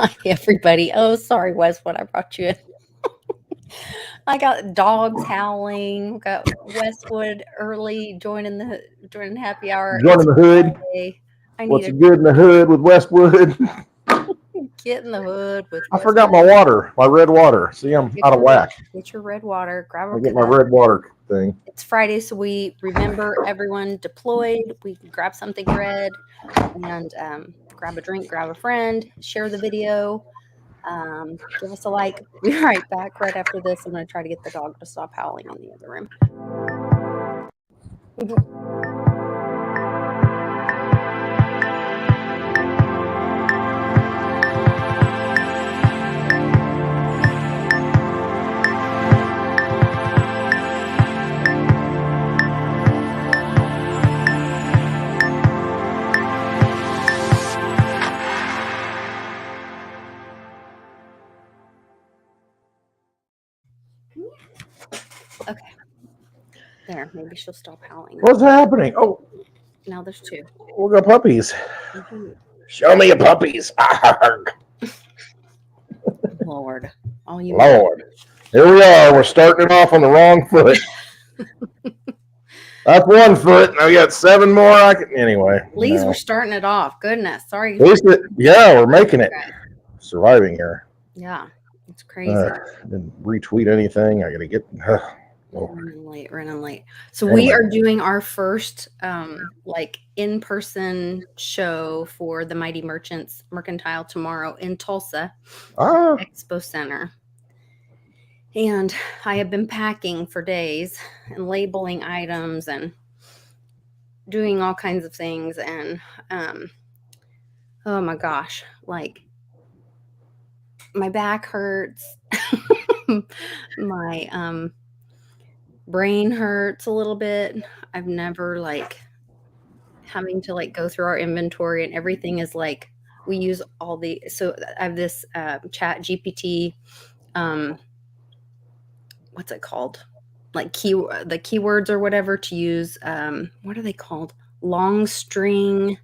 Hi, everybody. Oh, sorry, Westwood, I brought you in. I got dogs howling. Got Westwood early joining happy hour. Joining It's the hood. Friday. I need What's to good in the hood with Westwood? get in the hood with I forgot my Westwood. water, my red water. See, I'm out of whack. Get your red water. Grab I a get my cup. red water thing. It's Friday, so we remember everyone deployed. We can grab something red and grab a drink, grab a friend, share the video. Give us a like. We'll be right back right after this. I'm going to try to get the dog to stop howling in the other room. Okay. There. Maybe she'll stop howling. What's happening? Oh, Now there's two. we got puppies. Mhm. Show me your puppies. Lord. All you Lord. Here we are. We're starting it off on the wrong foot. That's one foot. Now we got 7 more. Anyway. At least we're starting it off. Goodness. Sorry. At least yeah, we're making it. Surviving here. Yeah. It's crazy. Didn't retweet anything. I got to get. Running late. So we are doing our first in-person show for the Mighty Merchants Mercantile tomorrow in Tulsa Expo Center. And I have been packing for days and labeling items and doing all kinds of things. And oh my gosh, like my back hurts. My brain hurts a little bit. I've never having to go through our inventory, and everything is we use all so I have this chat GPT, what's it called, the keywords or whatever to use, what are they called, long string,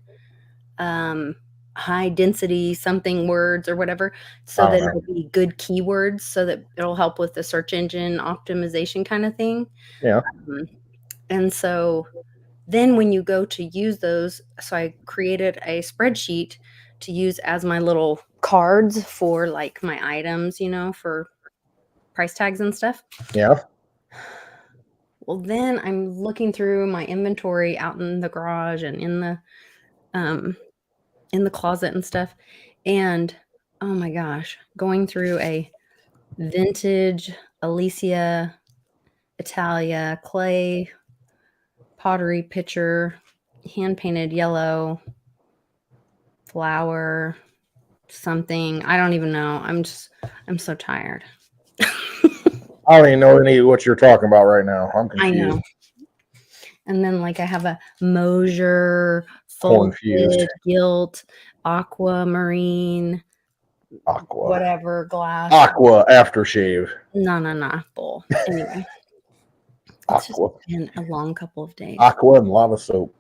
high density something words or whatever, so that it'll be good keywords, so that it'll help with the search engine optimization kind of thing. Yeah. And so then when you go to use those, so I created a spreadsheet to use as my little cards for my items, for price tags and stuff. Yeah. Well, then I'm looking through my inventory out in the garage and in the closet and stuff. And oh my gosh, going through a vintage Alicia Italia clay pottery pitcher, hand painted yellow flower something. I don't even know. I'm so tired. I don't even know any of what you're talking about right now. I'm confused. I know. And then I have a Mosier folded gilt aquamarine whatever glass. Aqua aftershave. No, bull. Anyway. It's just been a long couple of days. Aqua and lava soap.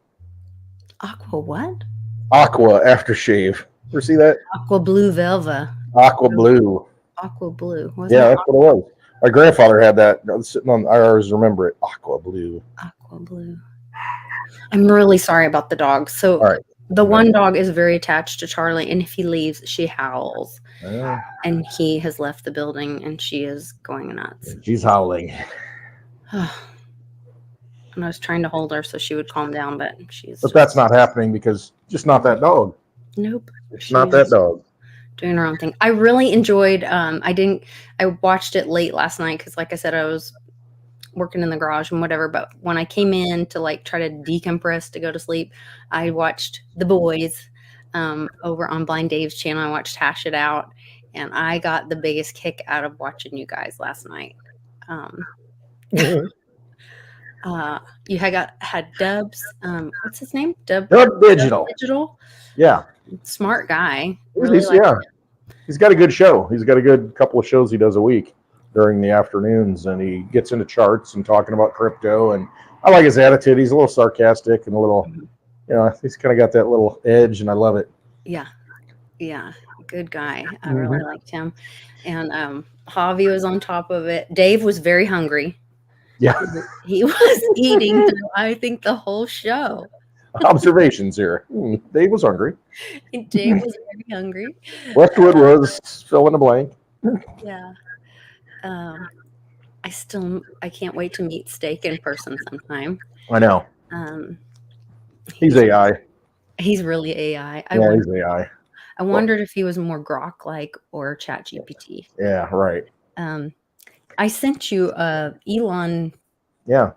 Aqua what? Aqua aftershave. Ever see that? Aqua blue velva. Aqua blue. Aqua blue. Yeah, that's what it was. My grandfather had that sitting on. I always remember it. Aqua blue. Aqua blue. I'm really sorry about the dog. So the one dog is very attached to Charlie, and if he leaves, she howls. And he has left the building, and she is going nuts. She's howling. And I was trying to hold her so she would calm down, but she's. But that's not happening because just not that dog. Nope. It's not that dog. Doing her own thing. I really enjoyed. I watched it late last night because, like I said, I was working in the garage and whatever. But when I came in to try to decompress to go to sleep, I watched The Boys over on Blind Dave's channel. I watched Hash It Out, and I got the biggest kick out of watching you guys last night. You had Dubs. What's his name? Dub Digital. Digital. Yeah. Smart guy. Really he's got a good show. He's got a good couple of shows he does a week during the afternoons, and he gets into charts and talking about crypto. And I like his attitude. He's a little sarcastic and a little, he's kind of got that little edge, and I love it. Yeah. good guy. I really liked him. And Javi was on top of it. Dave was very hungry. Yeah. He was eating through, I think, the whole show. Observations here. Dave was hungry. Dave was very hungry. Westwood was fill in the blank. Yeah. I can't wait to meet Steak in person sometime. I know. He's AI. He's really AI. He's AI. I wondered if he was more Grok-like or ChatGPT. Yeah, right. I sent you Elon. Yeah.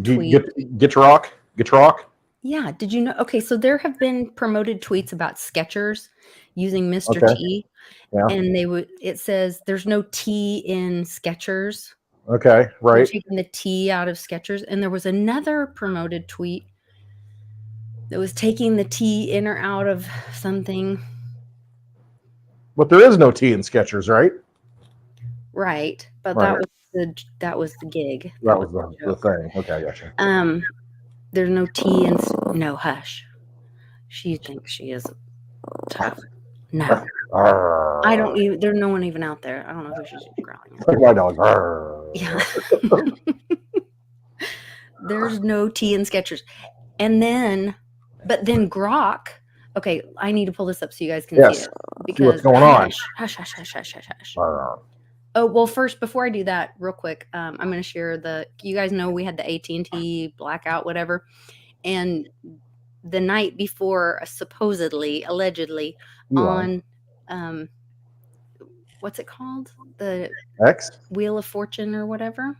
Tweet. Get your rock. Get your rock. Yeah. Did you know? Okay, so there have been promoted tweets about Skechers using Mr. T. Yeah. And it says there's no T in Skechers. Okay, right. They're taking the T out of Skechers. And there was another promoted tweet that was taking the T in or out of something. But there is no T in Skechers, right? Right. But right. that was the gig. That was the thing. Okay, gotcha. There's no T in no hush. She thinks she is tough. No. I don't even there's no one even out there. I don't know who she's growling at. Like my dog. Yeah. There's no T in Skechers. But then Grok. Okay, I need to pull this up so you guys can see it. Because see what's going on. Hush. Oh, well, first, before I do that, real quick, I'm going to share you guys know we had the AT&T blackout, whatever. And the night before, allegedly, on, what's it called? The X? Wheel of Fortune or whatever.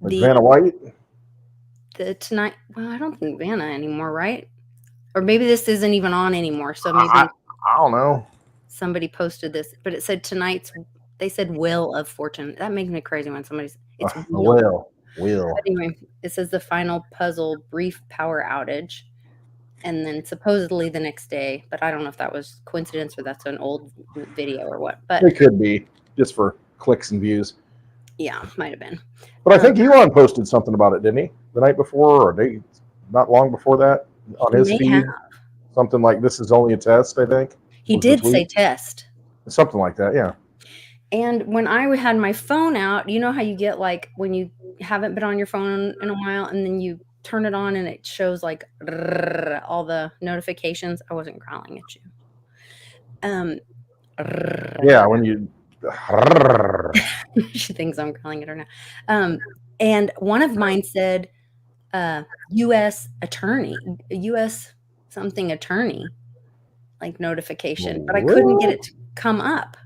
Vanna White? Tonight, well, I don't think Vanna anymore, right? Or maybe this isn't even on anymore. So maybe I don't know. Somebody posted this, but it said they said Wheel of Fortune. That makes me crazy when somebody's it's Wheel. But anyway, it says the final puzzle, brief power outage, and then supposedly the next day. But I don't know if that was coincidence or that's an old video or what. But it could be just for clicks and views. Yeah, might have been. But I think Elon posted something about it, didn't he? The night before, or not long before that, on his feed. Something like this is only a test, I think. He did say test. Something like that, yeah. And when I had my phone out, you know how you get like when you haven't been on your phone in a while and then you turn it on and it shows like all the notifications. I wasn't growling at you. Yeah, when you she thinks I'm growling at her now. And one of mine said U.S. attorney, U.S. something attorney, like notification, but I couldn't get it to come up.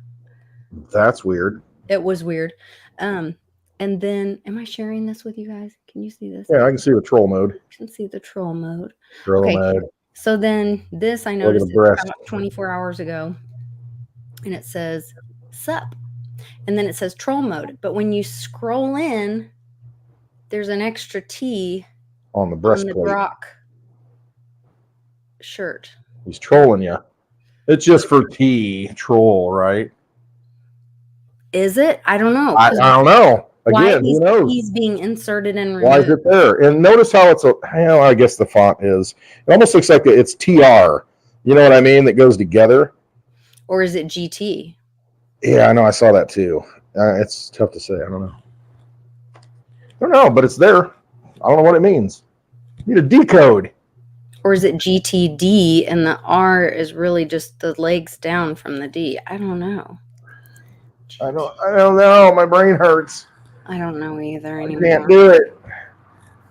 That's weird. It was weird. And then, am I sharing this with you guys? Can you see this? Yeah, I can see the troll mode. I can see the troll mode. Troll mode. So then this I noticed about 24 hours ago, and it says sup, and then it says troll mode. But when you scroll in, there's an extra T on the breastplate. On the Brock shirt. He's trolling you. It's just for T, troll, right? Is it? I don't know. I don't know. Again, who knows? He's being inserted and removed. Why is it there? And notice how it's I guess the font is. It almost looks like it's TR. You know what I mean? That goes together. Or is it GT? Yeah, I know. I saw that too. It's tough to say. I don't know, but it's there. I don't know what it means. You need a decode. Or is it GTD and the R is really just the legs down from the D? I don't know. I don't know. My brain hurts. I don't know either anymore. I can't do it.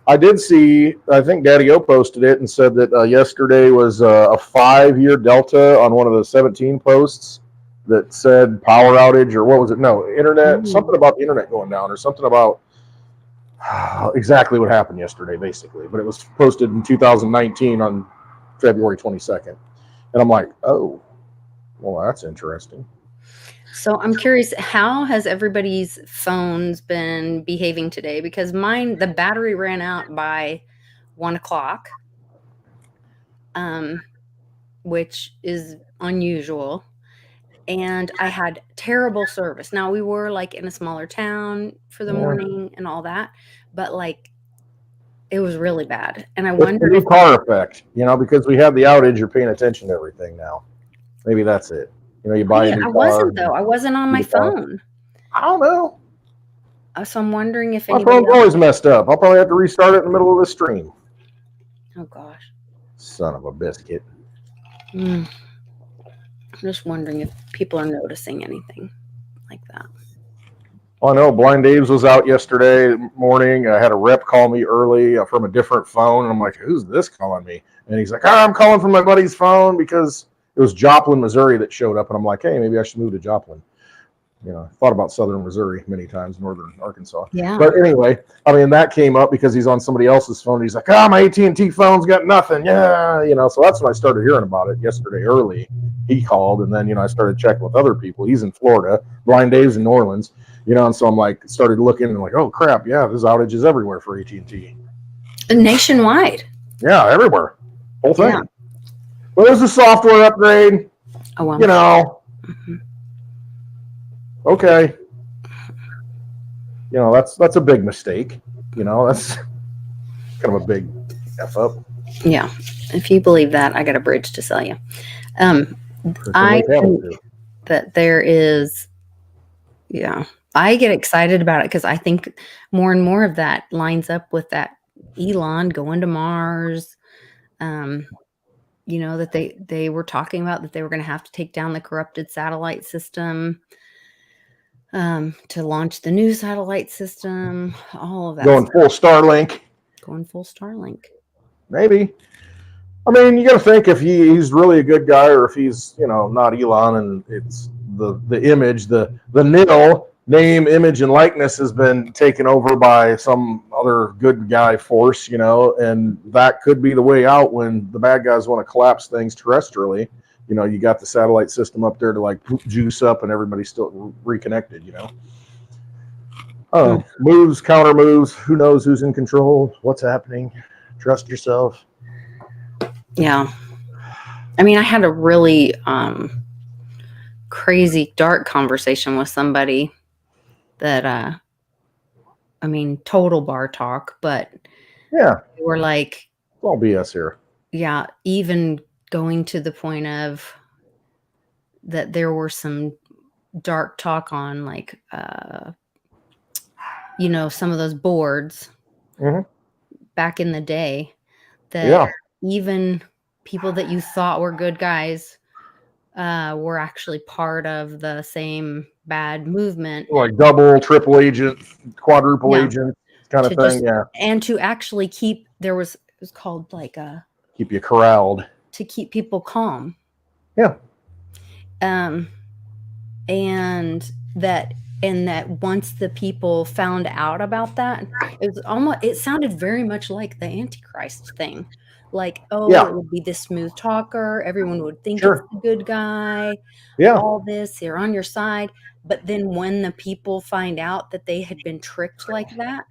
I did see, I think Daddy O posted it and said that yesterday was a 5-year delta on one of the 17 posts that said power outage or what was it? No, internet, something about the internet going down or something about exactly what happened yesterday, basically. But it was posted in 2019 on February 22nd. And I'm like, oh, well, that's interesting. So I'm curious, how has everybody's phones been behaving today? Because mine, the battery ran out by 1 o'clock, which is unusual. And I had terrible service. Now, we were like in a smaller town for the morning and all that, but like it was really bad. And I wondered if the car effect, because we had the outage, you're paying attention to everything now. Maybe that's it. You know, you buy a new I car. wasn't though. I wasn't on my phone. I don't know. So I'm wondering if My anybody phone's else. always messed up. I'll probably have to restart it in the middle of the stream. Oh gosh. Son of a biscuit. I'm just wondering if people are noticing anything like that. Well, I know Blind Dave's was out yesterday morning. I had a rep call me early from a different phone, and I'm like, "Who's this calling me?" And he's like, "I'm calling from my buddy's phone because it was Joplin, Missouri that showed up." And I'm like, "Hey, maybe I should move to Joplin." You know, I thought about Southern Missouri many times, Northern Arkansas. Yeah. But anyway, I mean, that came up because he's on somebody else's phone. He's like, my AT&T phone's got nothing. Yeah, you know, so that's when I started hearing about it yesterday early. He called, and then, you know, I started checking with other people. He's in Florida. Blind Dave's in New Orleans. You know, and so I'm like, started looking and like, oh crap, yeah, there's outages everywhere for AT&T. Nationwide. Yeah, everywhere. Whole thing. Yeah. Well, there's a software upgrade. Oh, well. You know. Mm-hmm. Okay. You know, that's a big mistake. You know, that's kind of a big F up. Yeah. If you believe that, I got a bridge to sell you. I think that there is, yeah, I get excited about it because I think more and more of that lines up with that Elon going to Mars. You know, that they were talking about that they were going to have to take down the corrupted satellite system to launch the new satellite system, all of that. Going full Starlink. Going full Starlink. Maybe. I mean, you got to think if he's really a good guy or if he's, you know, not Elon and it's the image, the nil name, image, and likeness has been taken over by some other good guy force, you know, and that could be the way out when the bad guys want to collapse things terrestrially. You know, you got the satellite system up there to like juice up and everybody's still reconnected, you know. Oh, moves, counter moves. Who knows who's in control? What's happening? Trust yourself. Yeah. I mean, I had a really crazy, dark conversation with somebody that, I mean, total bar talk, but yeah, they were like, it's all BS here. Yeah, even going to the point of that there were some dark talk on like, you know, some of those boards back in the day that even people that you thought were good guys were actually part of the same bad movement. Like double, triple agent, quadruple agent kind of thing. And to actually keep, it was called like keep you corralled. To keep people calm. Yeah. And that once the people found out about that, it sounded very much like the Antichrist thing. Like, it would be this smooth talker. Everyone would think it's a good guy. Yeah. All this, they're on your side. But then when the people find out that they had been tricked like that,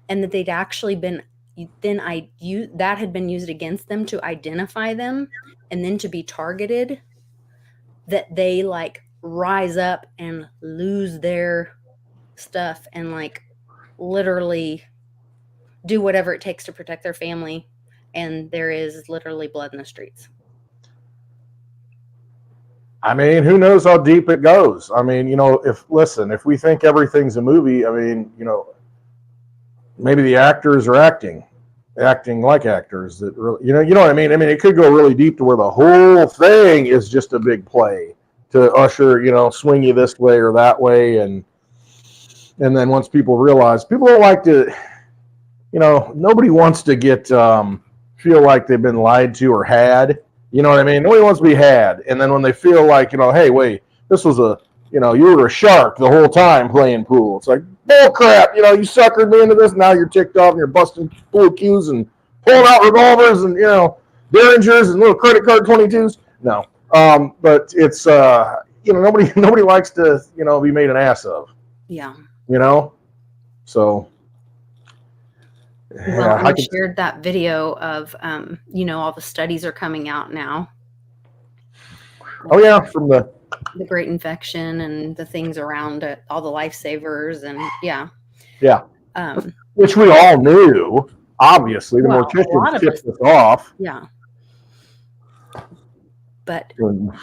and that they'd actually been, that had been used against them to identify them and then to be targeted, that they like rise up and lose their stuff and like literally do whatever it takes to protect their family. And there is literally blood in the streets. I mean, who knows how deep it goes? I mean, you know, if we think everything's a movie, I mean, you know, maybe the actors are acting like actors that really, you know what I mean? I mean, it could go really deep to where the whole thing is just a big play to usher, you know, swing you this way or that way. And then once people realize, people don't like to, you know, nobody wants to get, feel like they've been lied to or had, you know what I mean? Nobody wants to be had. And then when they feel like, you know, hey, wait, this was you know, you were a shark the whole time playing pool. It's like, bull crap, you know, you suckered me into this. Now you're ticked off and you're busting pool cues and pulling out revolvers and, you know, Derringers and little credit card 22s. No. But it's, you know, nobody likes to, you know, be made an ass of. Yeah. You know? So. Well, I shared that video of, you know, all the studies are coming out now. Oh, yeah, from the great infection and the things around it, all the lifesavers and yeah. Which we all knew, obviously. The mortician tipped us off. Yeah. But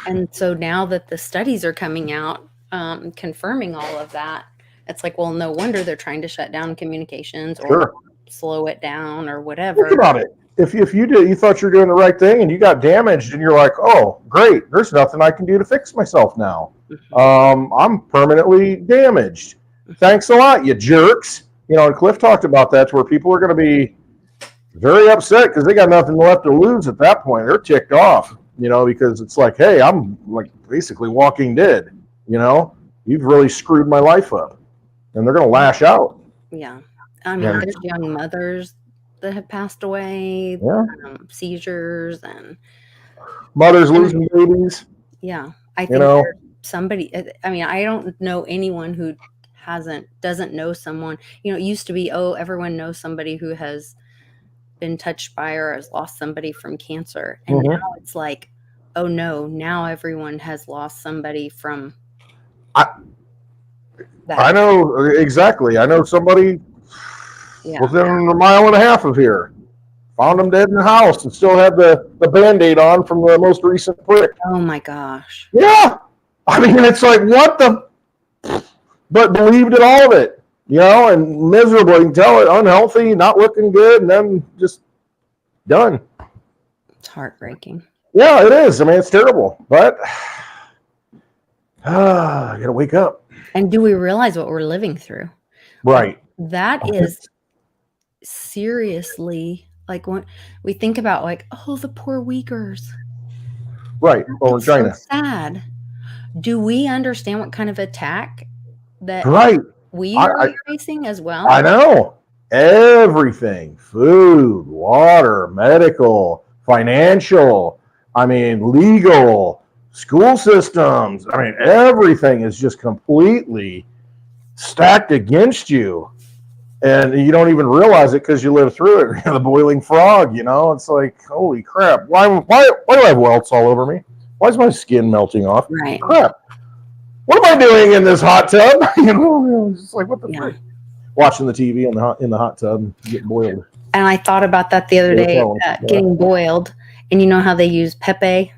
and so now that the studies are coming out confirming all of that, it's like, well, no wonder they're trying to shut down communications or slow it down or whatever. Think about it. If you thought you were doing the right thing and you got damaged and you're like, oh, great, there's nothing I can do to fix myself now. I'm permanently damaged. Thanks a lot, you jerks. And Cliff talked about that, to where people are going to be very upset because they got nothing left to lose at that point. They're ticked off, because it's like, hey, I'm like basically walking dead. You've really screwed my life up, and they're going to lash out. Yeah. I mean, there's young mothers that have passed away, seizures, and mothers losing babies. Yeah. I think somebody, I mean, I don't know anyone who doesn't know someone. It used to be, everyone knows somebody who has been touched by or has lost somebody from cancer. And now it's like, oh no, now everyone has lost somebody from that. I know exactly. I know somebody within a mile and a half of here. Found them dead in the house and still had the Band-Aid on from the most recent prick. Oh my gosh. Yeah. I mean, it's like, what the? But believed in all of it, and miserable. You can tell it, unhealthy, not looking good, and then just done. It's heartbreaking. Yeah, it is. I mean, it's terrible, but you gotta wake up. And do we realize what we're living through? Right. That is seriously, like, when we think about, like, oh, the poor Uyghurs. Right. Oh, in China. So sad. Do we understand what kind of attack that we are facing as well? I know. Everything. Food, water, medical, financial, legal, school systems. Everything is just completely stacked against you. And you don't even realize it because you live through it. The boiling frog, it's like, holy crap. Why do I have welts all over me? Why is my skin melting off? Right. Crap. What am I doing in this hot tub? It's like, what the frick? Watching the TV in the hot tub, get boiled. And I thought about that the other day, getting boiled. And you know how they use Pepe?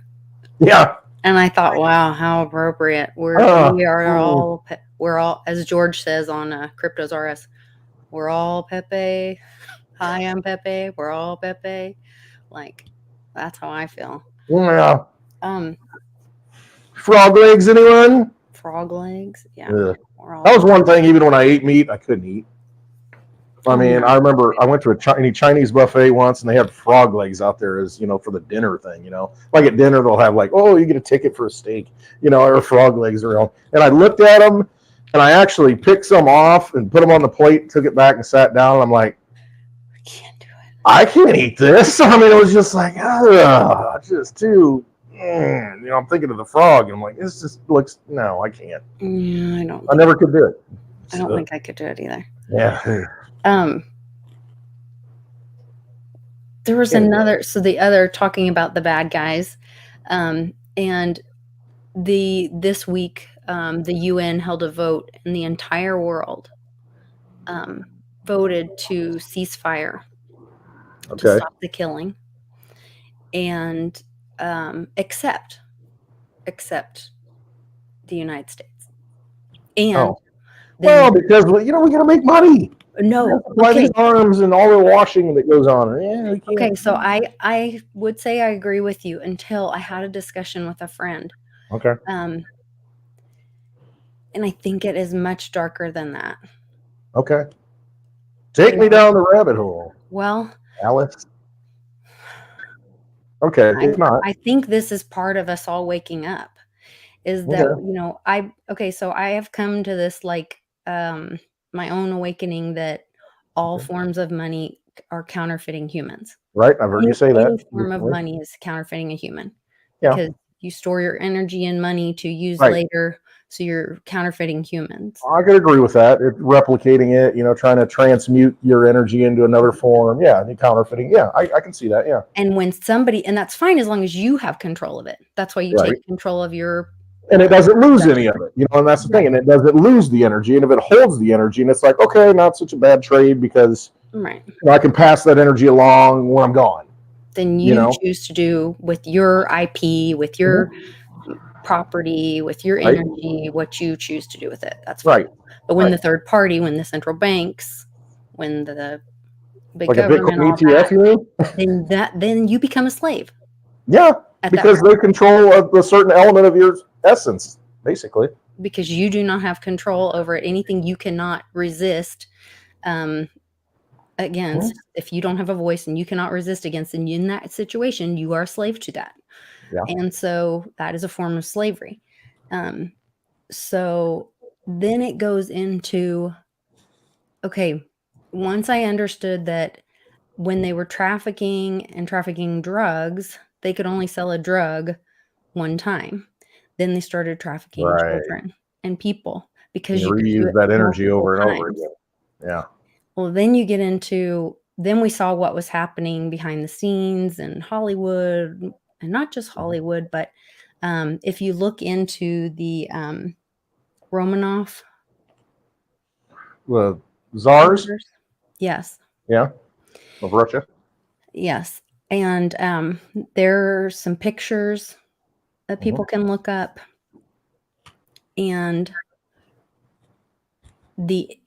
Yeah. And I thought, wow, how appropriate. We're all, as George says on Cryptos RS, we're all Pepe. Hi, I'm Pepe. We're all Pepe. Like, that's how I feel. Yeah. Frog legs, anyone? Frog legs? Yeah. That was one thing, even when I ate meat, I couldn't eat. I remember I went to a Chinese buffet once, and they had frog legs out there as, for the dinner thing, Like at dinner, they'll have like, oh, you get a ticket for a steak, or frog legs around. And I looked at them, and I actually picked some off and put them on the plate, took it back and sat down. And I'm like, I can't do it. I can't eat this. It was just like, just too... I'm thinking of the frog, and I'm like, this just looks, no, I can't. Yeah, I never could do it. I don't think I could do it either. Yeah. There was the other, talking about the bad guys, and this week, the UN held a vote, and the entire world voted to ceasefire, to stop the killing, and except the United States. And because we gotta make money. No, these arms and all the washing that goes on. Yeah. Okay, so I would say I agree with you until I had a discussion with a friend. Okay. And I think it is much darker than that. Okay. Take me down the rabbit hole. Well, Alice. Okay, if not. I think this is part of us all waking up. Is that, so I have come to this, like, my own awakening that all forms of money are counterfeiting humans. Right, I've heard you say that. Any form of money is counterfeiting a human. Yeah. Because you store your energy and money to use later, so you're counterfeiting humans. I could agree with that. Replicating it, trying to transmute your energy into another form. Yeah, counterfeiting. Yeah, I can see that, yeah. And when and that's fine as long as you have control of it. That's why you take control of your... And it doesn't lose any of it, and that's the thing. And it doesn't lose the energy. And if it holds the energy, and it's like, okay, not such a bad trade because I can pass that energy along when I'm gone. then you you know, choose to do with your IP, with your property, with your right, energy, what you choose to do with it. That's fine. right, But when right. the third party, when the central banks, when the big Like a government, Bitcoin all that, ETF, you mean? then you become a slave Yeah, at that because point they control a certain element of your essence, basically. because you do not have control over it. Anything you cannot resist against, if you don't have a voice and you cannot resist against, and in that situation, you are a slave to that. Yeah. And so that is a form of slavery. So then it goes into, okay, once I understood that when they were trafficking drugs, they could only sell a drug one time. Then they started trafficking Right. children and people because You you could do reuse it that energy multiple over and over times. again. Yeah. Well, then you get into, then we saw what was happening behind the scenes in Hollywood, and not just Hollywood, but if you look into the Romanov The czars, brothers, yes, yeah, of Russia. yes, and there are some pictures that people can look up, and the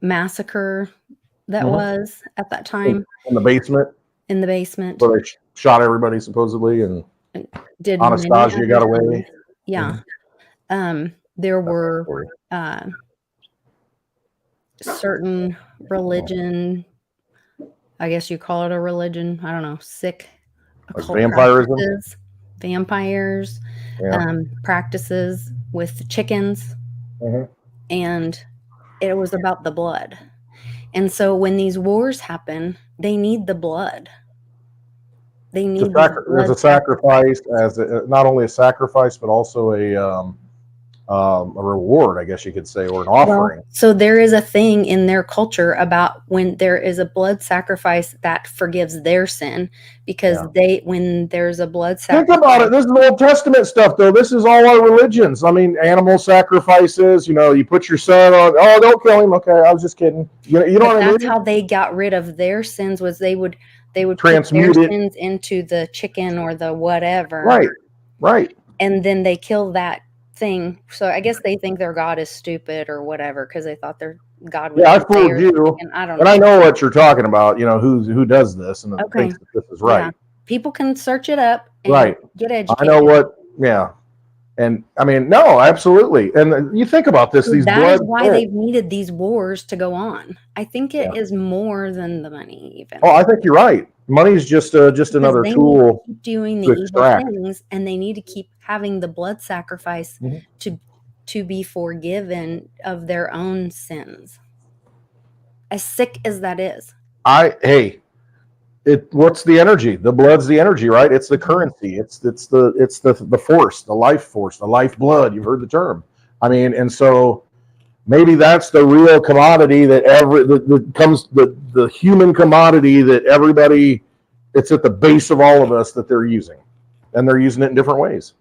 massacre that was at that time In the basement in the basement where they shot everybody supposedly, and and did many Anastasia other got away. things. Yeah. There were certain religion, I guess you call it a religion, I don't know, sick Like occult vampirism. practices, vampires, Yeah. practices with chickens, and it was about the blood. And so when these wars happen, they need the blood. They need these There's blood a sacrifice as not only a sacrifice but also a reward, I guess you could say, or an offering. Well, so there is a thing in their culture about when there is a blood sacrifice that forgives their sin, because when there's a blood Think sacrifice. about it. This is Old Testament stuff, though. This is all our religions. I mean, animal sacrifices. You put your son on. Oh, don't kill him. Okay, I was just kidding. You know what I mean? That's how they got rid of their sins, was they would Transmute put their it. sins into the chicken or the whatever. Right. And then they kill that thing. So I guess they think their God is stupid or whatever because they thought their God was. Yeah, I fooled you. And I don't know. And I know what you're talking about. Who does this and thinks that this is right. Yeah. People can search it up and get educated. I know what. Yeah. And I mean, no, absolutely. And you think about this; these that blood. is why they've needed these wars to go on. I think it is more than the money, even. Oh, I think you're right. Money is just another tool. Keep doing the evil things, and they need to keep having the blood sacrifice to be forgiven of their own sins. As sick as that is. What's the energy? The blood's the energy, right? It's the currency. It's the force, the life force, the lifeblood. You've heard the term. I mean, and so maybe that's the real commodity that the human commodity that everybody, it's at the base of all of us that they're using, and they're using it in different ways.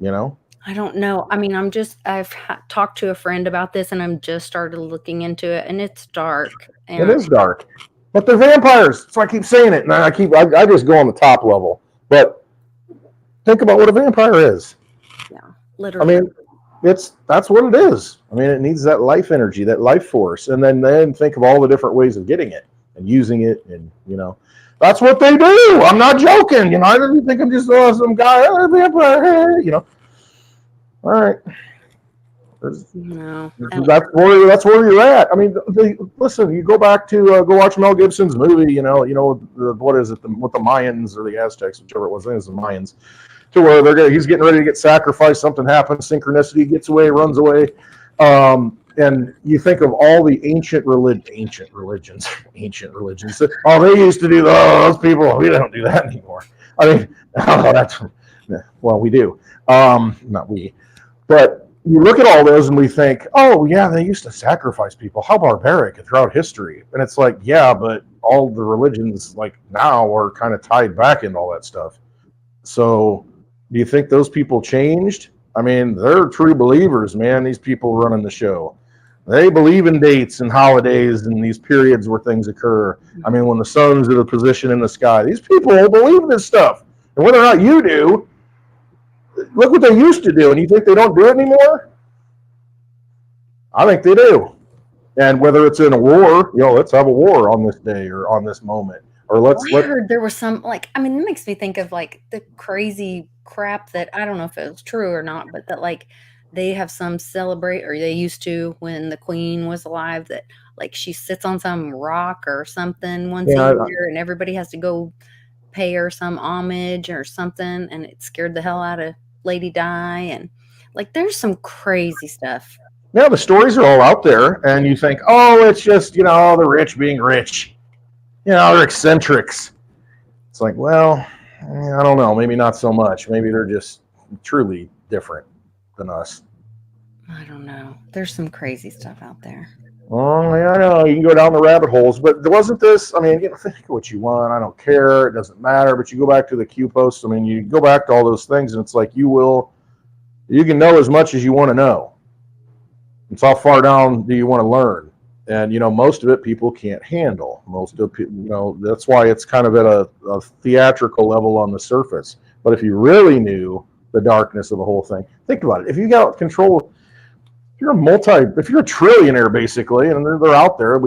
I don't know. I mean, I've talked to a friend about this, and I'm just started looking into it, and it's dark. It is dark. But they're vampires, so I keep saying it, and I just go on the top level. But think about what a vampire is. Yeah, literally. I mean, that's what it is. I mean, it needs that life energy, that life force, and then think of all the different ways of getting it and using it, and that's what they do. I'm not joking. I don't think I'm just some guy, vampire. All right. No, that's where you're at. I mean, listen. You go back to go watch Mel Gibson's movie. What is it? With the Mayans or the Aztecs, whichever it was. I think it's the Mayans. To where he's getting ready to get sacrificed. Something happens. Synchronicity, gets away, runs away. And you think of all the ancient religions. Oh, they used to do those people. We don't do that anymore. I mean, we do. Not we, but. You look at all those and we think, oh, yeah, they used to sacrifice people. How barbaric throughout history. And it's like, yeah, but all the religions like now are kind of tied back into all that stuff. So do you think those people changed? I mean, they're true believers, man, these people running the show. They believe in dates and holidays and these periods where things occur. I mean, when the sun's in a position in the sky, these people believe in this stuff. And whether or not you do, look what they used to do. And you think they don't do it anymore? I think they do. And whether it's in a war, let's have a war on this day or on this moment. Or I heard there was some, like, I mean, it makes me think of like the crazy crap that I don't know if it was true or not, but that like they have some celebrate, or they used to when the queen was alive, that like she sits on some rock or something once a year and everybody has to go pay her some homage or something, and it scared the hell out of Lady Di. And like there's some crazy stuff. Yeah, the stories are all out there, and you think, oh, it's just, the rich being rich. They're eccentrics. It's like, well, I don't know. Maybe not so much. Maybe they're just truly different than us. I don't know. There's some crazy stuff out there. Oh, yeah, I know. You can go down the rabbit holes, but wasn't this? I mean, think what you want. I don't care. It doesn't matter. But you go back to the Q posts. I mean, you go back to all those things, and it's like you can know as much as you want to know. It's how far down do you want to learn? And most of it people can't handle. Most of people, that's why it's kind of at a theatrical level on the surface. But if you really knew the darkness of the whole thing, think about it. If you got control, if you're a trillionaire basically, and they're out there,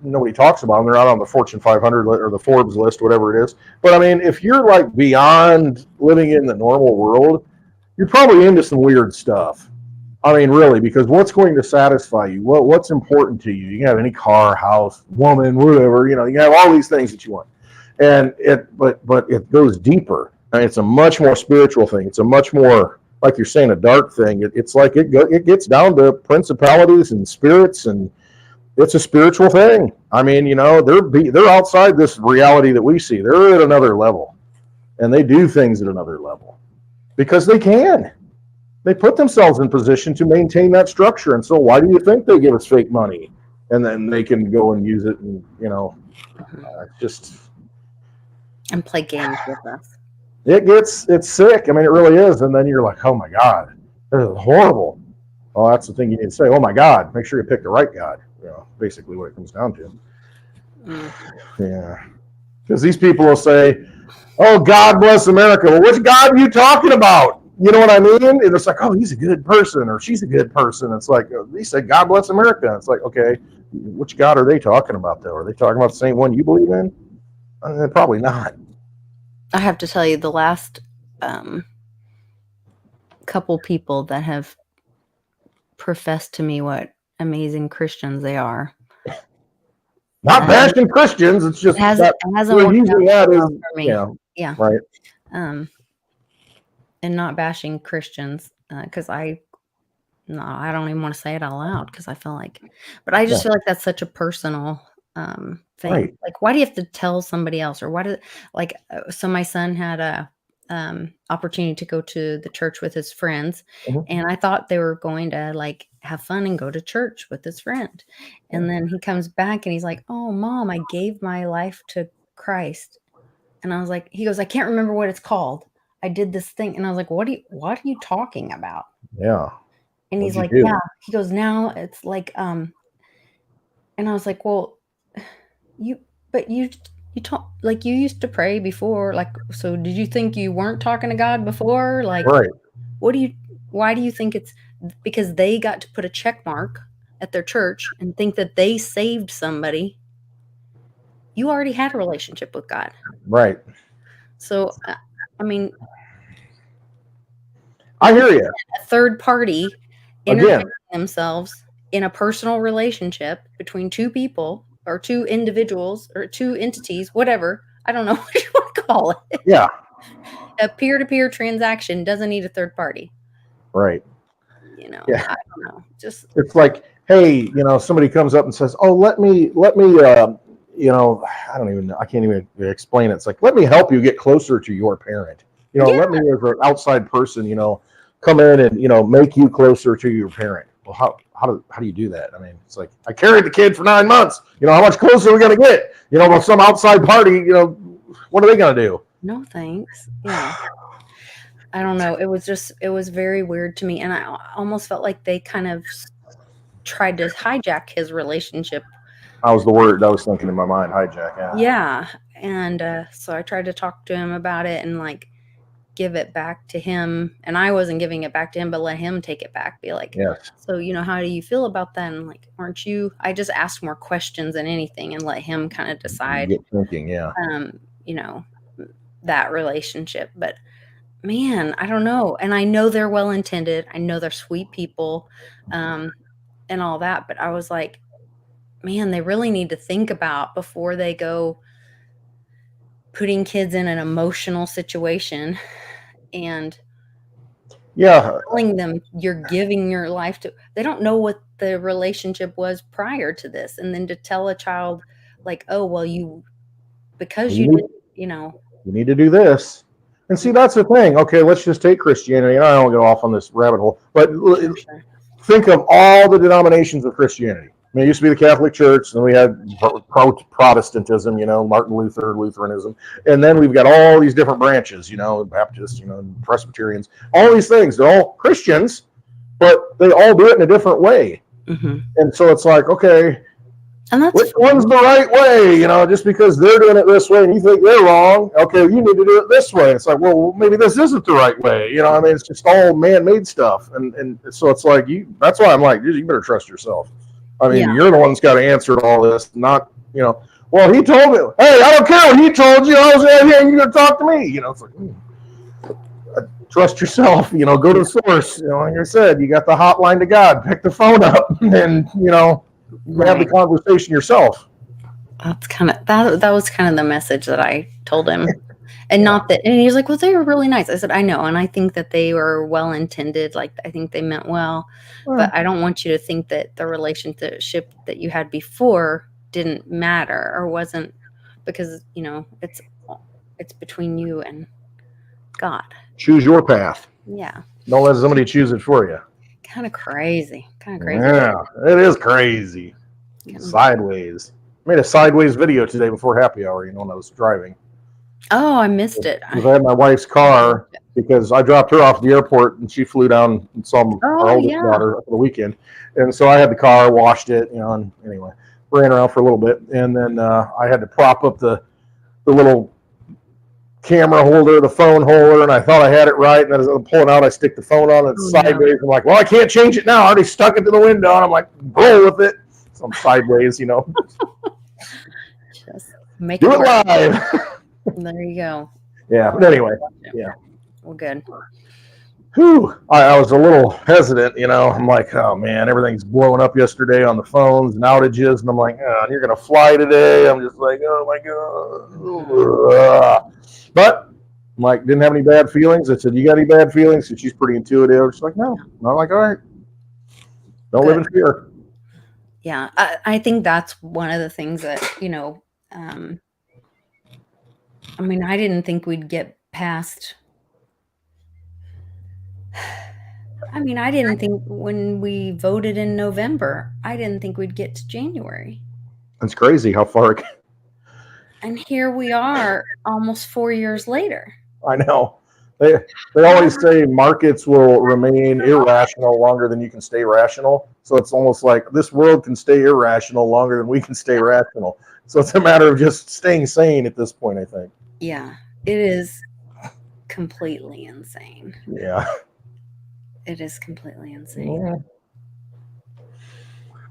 nobody talks about them. They're out on the Fortune 500 or the Forbes list, whatever it is. But I mean, if you're like beyond living in the normal world, you're probably into some weird stuff. I mean, really, because what's going to satisfy you? What's important to you? You can have any car, house, woman, whatever. You can have all these things that you want, and but it goes deeper. I mean, it's a much more spiritual thing. It's a much more, like you're saying, a dark thing. It's like it gets down to principalities and spirits, and it's a spiritual thing. I mean, they're outside this reality that we see. They're at another level, and they do things at another level because they can. They put themselves in position to maintain that structure. And so why do you think they give us fake money? And then they can go and use it and, just... And play games with us. It's sick. I mean, it really is. And then you're like, oh my God, this is horrible. Well, that's the thing you need to say. Oh my God, make sure you pick the right God. Basically what it comes down to. Yeah. Because these people will say, oh, God bless America. Well, which God are you talking about? You know what I mean? And it's like, oh, he's a good person or she's a good person. It's like, they said, God bless America. It's like, okay, which God are they talking about, though? Are they talking about the same one you believe in? Probably not. I have to tell you, the last couple people that have professed to me what amazing Christians they are. Not bashing Christians. It's just hasn't worked out for me. Yeah. Right. And not bashing Christians, because I don't even want to say it out loud because I feel like, but I just feel like that's such a personal thing. Right. Like, why do you have to tell somebody else, or why do so my son had a opportunity to go to the church with his friends, and I thought they were going to like have fun and go to church with his friend, and then he comes back and he's like, oh Mom, I gave my life to Christ. And I was like, he goes, I can't remember what it's called. I did this thing. And I was like, what are you talking about? Yeah. And he's like, yeah. He goes, now it's like, and I was like, well, you talk, like, you used to pray before, like, so did you think you weren't talking to God before? Like, right. Why do you think it's because they got to put a check mark at their church and think that they saved somebody? You already had a relationship with God. Right. So, I mean, I hear you. A third party interfering themselves in a personal relationship between two people or two individuals or two entities, whatever. I don't know what you want to call it. Yeah. A peer-to-peer transaction doesn't need a third party. Right. Yeah. I don't know. Just it's like, hey, somebody comes up and says, oh, let me I don't even know. I can't even explain it. It's like, let me help you get closer to your parent. Let me, as an outside person, come in and, make you closer to your parent. Well, how do you do that? I mean, it's like, I carried the kid for 9 months. How much closer are we going to get? With some outside party, what are they going to do? No, thanks. Yeah. I don't know. It was very weird to me. And I almost felt like they kind of tried to hijack his relationship. That was the word I was thinking in my mind, hijack. Yeah. And so I tried to talk to him about it and like give it back to him. And I wasn't giving it back to him, but let him take it back. Be like, yes. So, how do you feel about that? And like, aren't you? I just asked more questions than anything and let him kind of decide. Get thinking, yeah. That relationship. But man, I don't know. And I know they're well intended. I know they're sweet people, and all that. But I was like, man, they really need to think about before they go putting kids in an emotional situation and telling them you're giving your life to. They don't know what the relationship was prior to this, and then to tell a child like, oh well, you need to do this. And see, that's the thing. Okay, let's just take Christianity. And I don't get off on this rabbit hole, but think of all the denominations of Christianity. I mean, it used to be the Catholic Church, and we had Protestantism, Martin Luther, Lutheranism, and then we've got all these different branches, Baptists, Presbyterians, all these things. They're all Christians, but they all do it in a different way. Mm-hmm. And so it's like, okay, and which one's the right way? Just because they're doing it this way and you think they're wrong, okay, you need to do it this way. It's like, well, maybe this isn't the right way. It's just all man-made stuff. And so it's like, that's why I'm like, you better trust yourself. You're the one that's got to answer all this, not, well, he told me, hey, I don't care what he told you. I was right here and you're going to talk to me. It's like, trust yourself, go to the source. Like I said, you got the hotline to God, pick the phone up and, have the conversation yourself. That's kind of that was kind of the message that I told him. And not that, and he was like, well, they were really nice. I said, I know. And I think that they were well intended. Like, I think they meant well, but I don't want you to think that the relationship that you had before didn't matter or wasn't, because, it's between you and God. Choose your path. Yeah. Don't let somebody choose it for you. Kind of crazy. Yeah, it is crazy. Sideways. I made a sideways video today before happy hour, when I was driving. Oh, I missed it. Because I had my wife's car because I dropped her off at the airport and she flew down and saw our oldest daughter for the weekend. And so I had the car, washed it, and anyway, ran around for a little bit. And then I had to prop up the little camera holder, the phone holder, and I thought I had it right. And then as I'm pulling out, I stick the phone on and it's sideways. I'm like, well, I can't change it now. I already stuck it to the window. And I'm like, roll with it. So I'm sideways, Just make do it live. There you go. Yeah, but anyway, yeah. Well, good. Whew. I was a little hesitant, I'm like, oh man, everything's blowing up yesterday on the phones and outages. And I'm like, oh, you're going to fly today. I'm just like, oh my God. But I'm like, didn't have any bad feelings. I said, you got any bad feelings? And she's pretty intuitive. She's like, no. And I'm like, all right. Don't live in fear. Yeah. I think that's one of the things that, I didn't think we'd get past. I didn't think when we voted in November, I didn't think we'd get to January. That's crazy how far. And here we are almost 4 years later. I know. They always say markets will remain irrational longer than you can stay rational. So it's almost like this world can stay irrational longer than we can stay rational. So it's a matter of just staying sane at this point, I think. Yeah, it is completely insane. Yeah. It is completely insane. Yeah.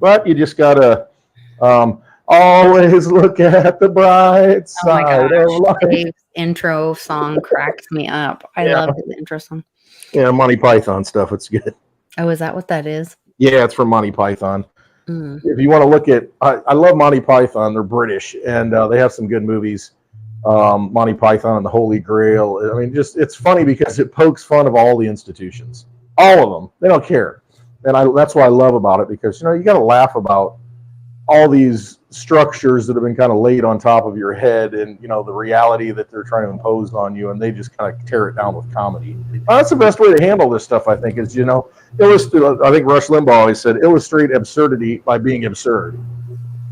But you just got to always look at the bright side of life. Dave's intro song cracks me up. I love his intro song. Yeah, Monty Python stuff. It's good. Oh, is that what that is? Yeah, it's from Monty Python. If you want to look at, I love Monty Python. They're British, and they have some good movies. Monty Python and the Holy Grail. It's funny because it pokes fun of all the institutions. All of them. They don't care. And that's what I love about it, because, you got to laugh about all these structures that have been kind of laid on top of your head and, the reality that they're trying to impose on you, and they just kind of tear it down with comedy. That's the best way to handle this stuff, I think, is, illustrate. I think Rush Limbaugh always said, illustrate absurdity by being absurd.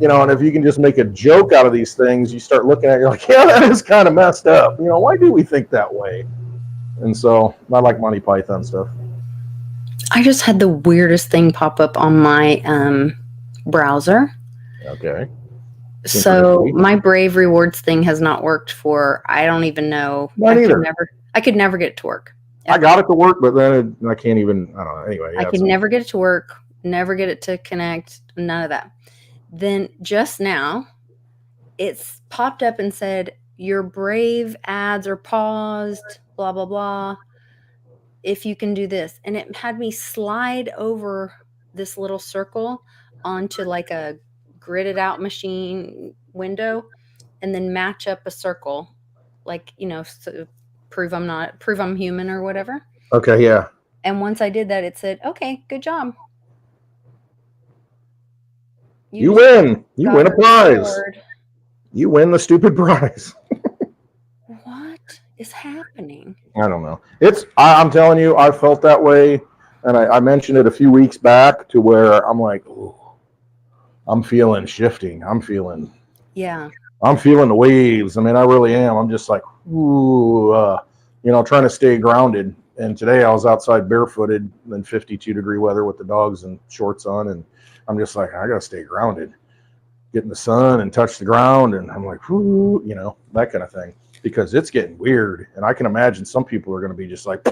And if you can just make a joke out of these things, you start looking at it, you're like, yeah, that is kind of messed up. Why do we think that way? And so I like Monty Python stuff. I just had the weirdest thing pop up on my browser. Okay. So my Brave Rewards thing has not worked for, I don't even know. Not either. I could never get it to work. Ever. I got it to work, but then I can't even, I don't know. Anyway. I could never get it to work, never get it to connect, none of that. Then just now, it's popped up and said, your Brave ads are paused, blah, blah, blah. If you can do this. And it had me slide over this little circle onto like a gridded out machine window and then match up a circle, like, so prove I'm human or whatever. Okay, yeah. And once I did that, it said, okay, good job. You win. You win a prize. You win the stupid prize. What is happening? I don't know. I'm telling you, I felt that way. And I mentioned it a few weeks back to where I'm like, ooh, I'm feeling shifting. I'm feeling the waves. I mean, I really am. I'm just like, ooh, trying to stay grounded. And today I was outside barefooted in 52-degree weather with the dogs and shorts on. And I'm just like, I got to stay grounded, get in the sun and touch the ground. And I'm like, ooh, that kind of thing, because it's getting weird. And I can imagine some people are going to be just like,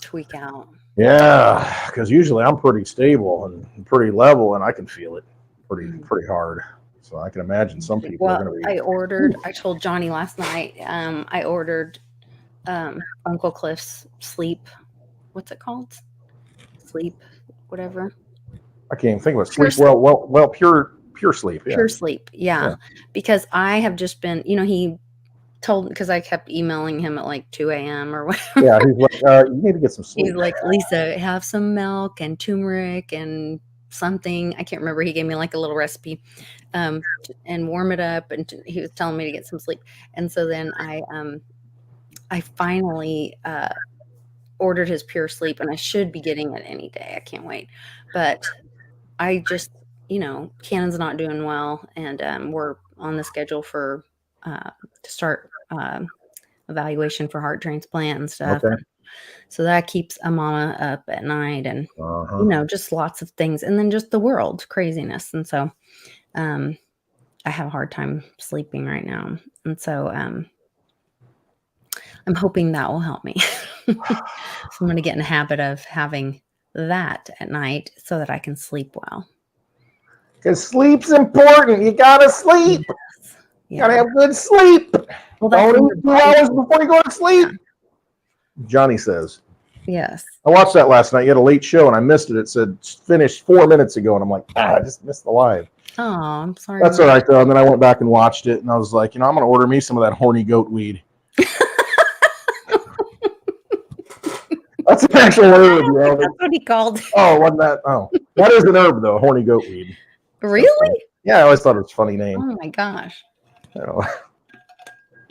tweak out. Yeah, because usually I'm pretty stable and pretty level, and I can feel it pretty hard. So I can imagine some people are going to be. I told Johnny last night, I ordered Uncle Cliff's sleep. What's it called? Sleep, whatever. I can't even think of it. Sleep. Well, pure sleep. Yeah. Pure sleep. Yeah. Because I have just been, he told, because I kept emailing him at like 2 a.m. or whatever. Yeah, he's like, you need to get some sleep. He's like, Lisa, have some milk and turmeric and something. I can't remember. He gave me like a little recipe, and warm it up. And he was telling me to get some sleep. And so then I finally ordered his Pure Sleep, and I should be getting it any day. I can't wait. But I just, Cannon's not doing well, and we're on the schedule for to start evaluation for heart transplant and stuff. Okay. So that keeps a mama up at night, and just lots of things, and then just the world craziness. And so I have a hard time sleeping right now, and so I'm hoping that will help me. So I'm going to get in the habit of having that at night so that I can sleep well. Because sleep's important. You gotta sleep. Yes. You gotta have good sleep. Well, don't eat 2 hours before you go to sleep. Johnny says. Yes. I watched that last night. You had a late show and I missed it. It said finished 4 minutes ago, and I'm like, I just missed the live. Oh, I'm sorry. That's all right though. And then I went back and watched it, and I was like, I'm gonna order me some of that horny goat weed. That's an actual herb. That's what he called it. Oh, wasn't that? Oh, that is an herb though. Horny goat weed. Really? Yeah, I always thought it was a funny name. Oh my gosh.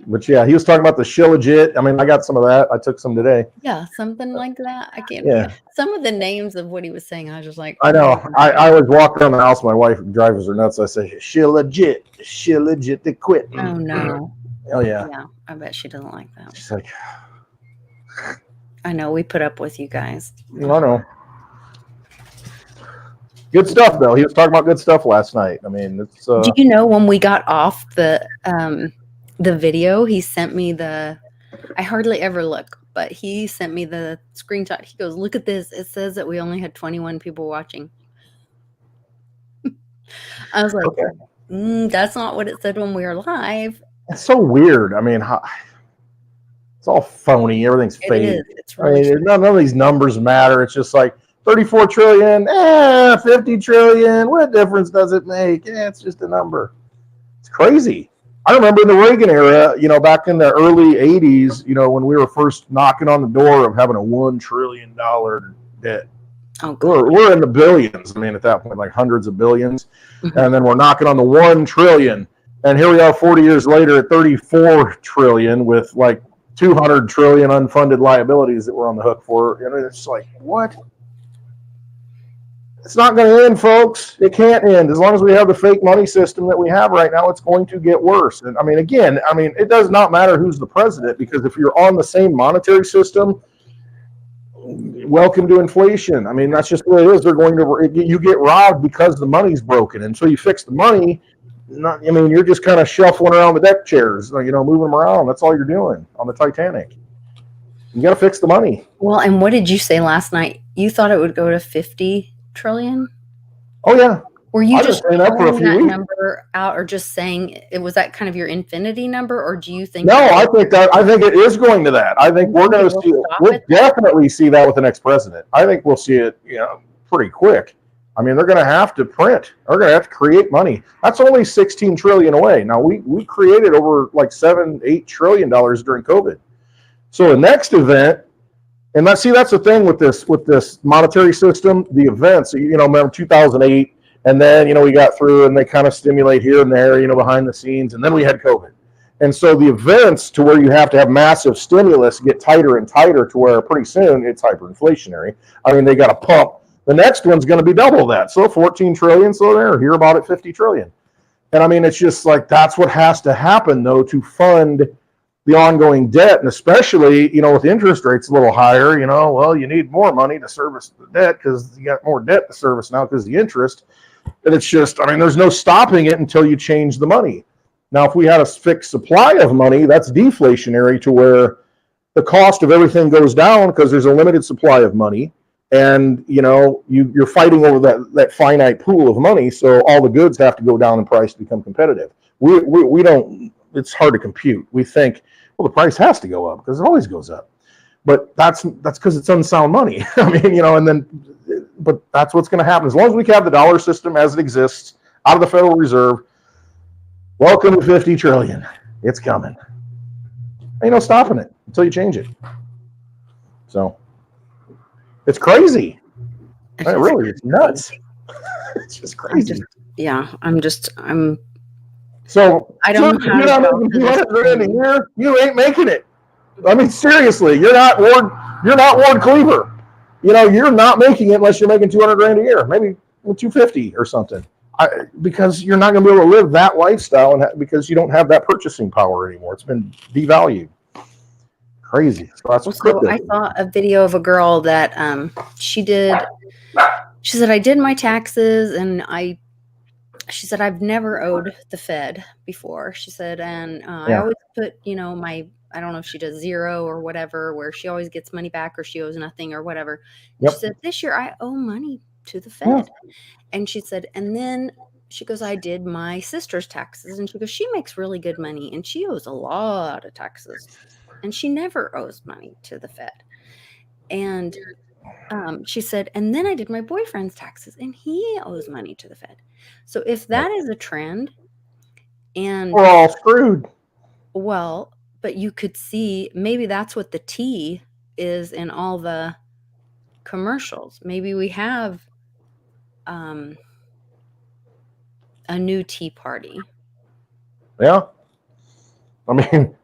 But yeah, he was talking about the shilajit. I mean, I got some of that. I took some today. Yeah, something like that. I can't. Yeah. Some of the names of what he was saying, I was just like. I know. I always walk around the house. My wife drives her nuts. I say, shilajit to quit. Oh no. Oh yeah. Yeah, I bet she doesn't like that. She's like. I know, we put up with you guys. I know. Good stuff, though. He was talking about good stuff last night. I mean, it's. Do you know when we got off the video? He sent me I hardly ever look, but he sent me the screenshot. He goes, "Look at this. It says that we only had 21 people watching." I was like, okay. That's not what it said when we were live. It's so weird. I mean, it's all phony. Everything's fake. It is. It's really none of these numbers matter. It's just like 34 trillion, 50 trillion. What difference does it make? It's just a number. It's crazy. I remember in the Reagan era, back in the early 80s, when we were first knocking on the door of having a $1 trillion debt. Oh, we're in the billions. I mean, at that point, like hundreds of billions. Mm-hmm. And then we're knocking on the 1 trillion. And here we are 40 years later at 34 trillion with like 200 trillion unfunded liabilities that we're on the hook for. It's like, what? It's not going to end, folks. It can't end. As long as we have the fake money system that we have right now, it's going to get worse. And it does not matter who's the president, because if you're on the same monetary system, welcome to inflation. I mean, that's just the way it is. They're going to, you get robbed because the money's broken. And so you fix the money. I mean, you're just kind of shuffling around the deck chairs, moving them around. That's all you're doing on the Titanic. You got to fix the money. Well, and what did you say last night? You thought it would go to 50 trillion? Oh, yeah. Were you just saying that for a few that weeks. number out, or just saying it was that kind of your infinity number, or do you think? No, I think it is going to that. I think we're going to see. We'll definitely see that with the next president. I think we'll see it, pretty quick. I mean, they're going to have to print. They're going to have to create money. That's only 16 trillion away. Now we created over like $7-8 trillion during COVID. So the next event, and that's the thing with this monetary system, the events. Remember 2008. And then, we got through and they kind of stimulate here and there, behind the scenes. And then we had COVID. And so the events to where you have to have massive stimulus get tighter and tighter to where pretty soon it's hyperinflationary. I mean, they got to pump. The next one's going to be double that. So 14 trillion. So there, hear about it, 50 trillion. And I mean, it's just like, that's what has to happen though, to fund the ongoing debt. And especially, with interest rates a little higher, well, you need more money to service the debt because you got more debt to service now because the interest. And it's just, there's no stopping it until you change the money. Now, if we had a fixed supply of money, that's deflationary to where the cost of everything goes down because there's a limited supply of money. And, you're fighting over that finite pool of money. So all the goods have to go down in price to become competitive. We don't, it's hard to compute. We think, well, the price has to go up because it always goes up. But that's because it's unsound money. But that's what's going to happen. As long as we have the dollar system as it exists out of the Federal Reserve, welcome to 50 trillion. It's coming. Ain't no stopping it until you change it. So it's crazy. It's nuts. It's just crazy. So I don't know how to making $200,000 a year. You ain't making it. I mean, seriously, you're not Ward Cleaver. You're not making it unless you're making $200,000 a year, maybe $250 or something. Because you're not going to be able to live that lifestyle, because you don't have that purchasing power anymore. It's been devalued. Crazy. So I saw a video of a girl that she said, I did my taxes, and she said, I've never owed the Fed before. She said, and I always put, I don't know if she does zero or whatever, where she always gets money back or she owes nothing or whatever. Yep. She said, this year I owe money to the Fed. Yeah. And she said, and then she goes, I did my sister's taxes. And she goes, she makes really good money and she owes a lot of taxes. And she never owes money to the Fed. And she said, and then I did my boyfriend's taxes and he owes money to the Fed. So if that is a trend, and we're all screwed. Well, but you could see maybe that's what the T is in all the commercials. Maybe we have a new Tea Party. Yeah. I mean,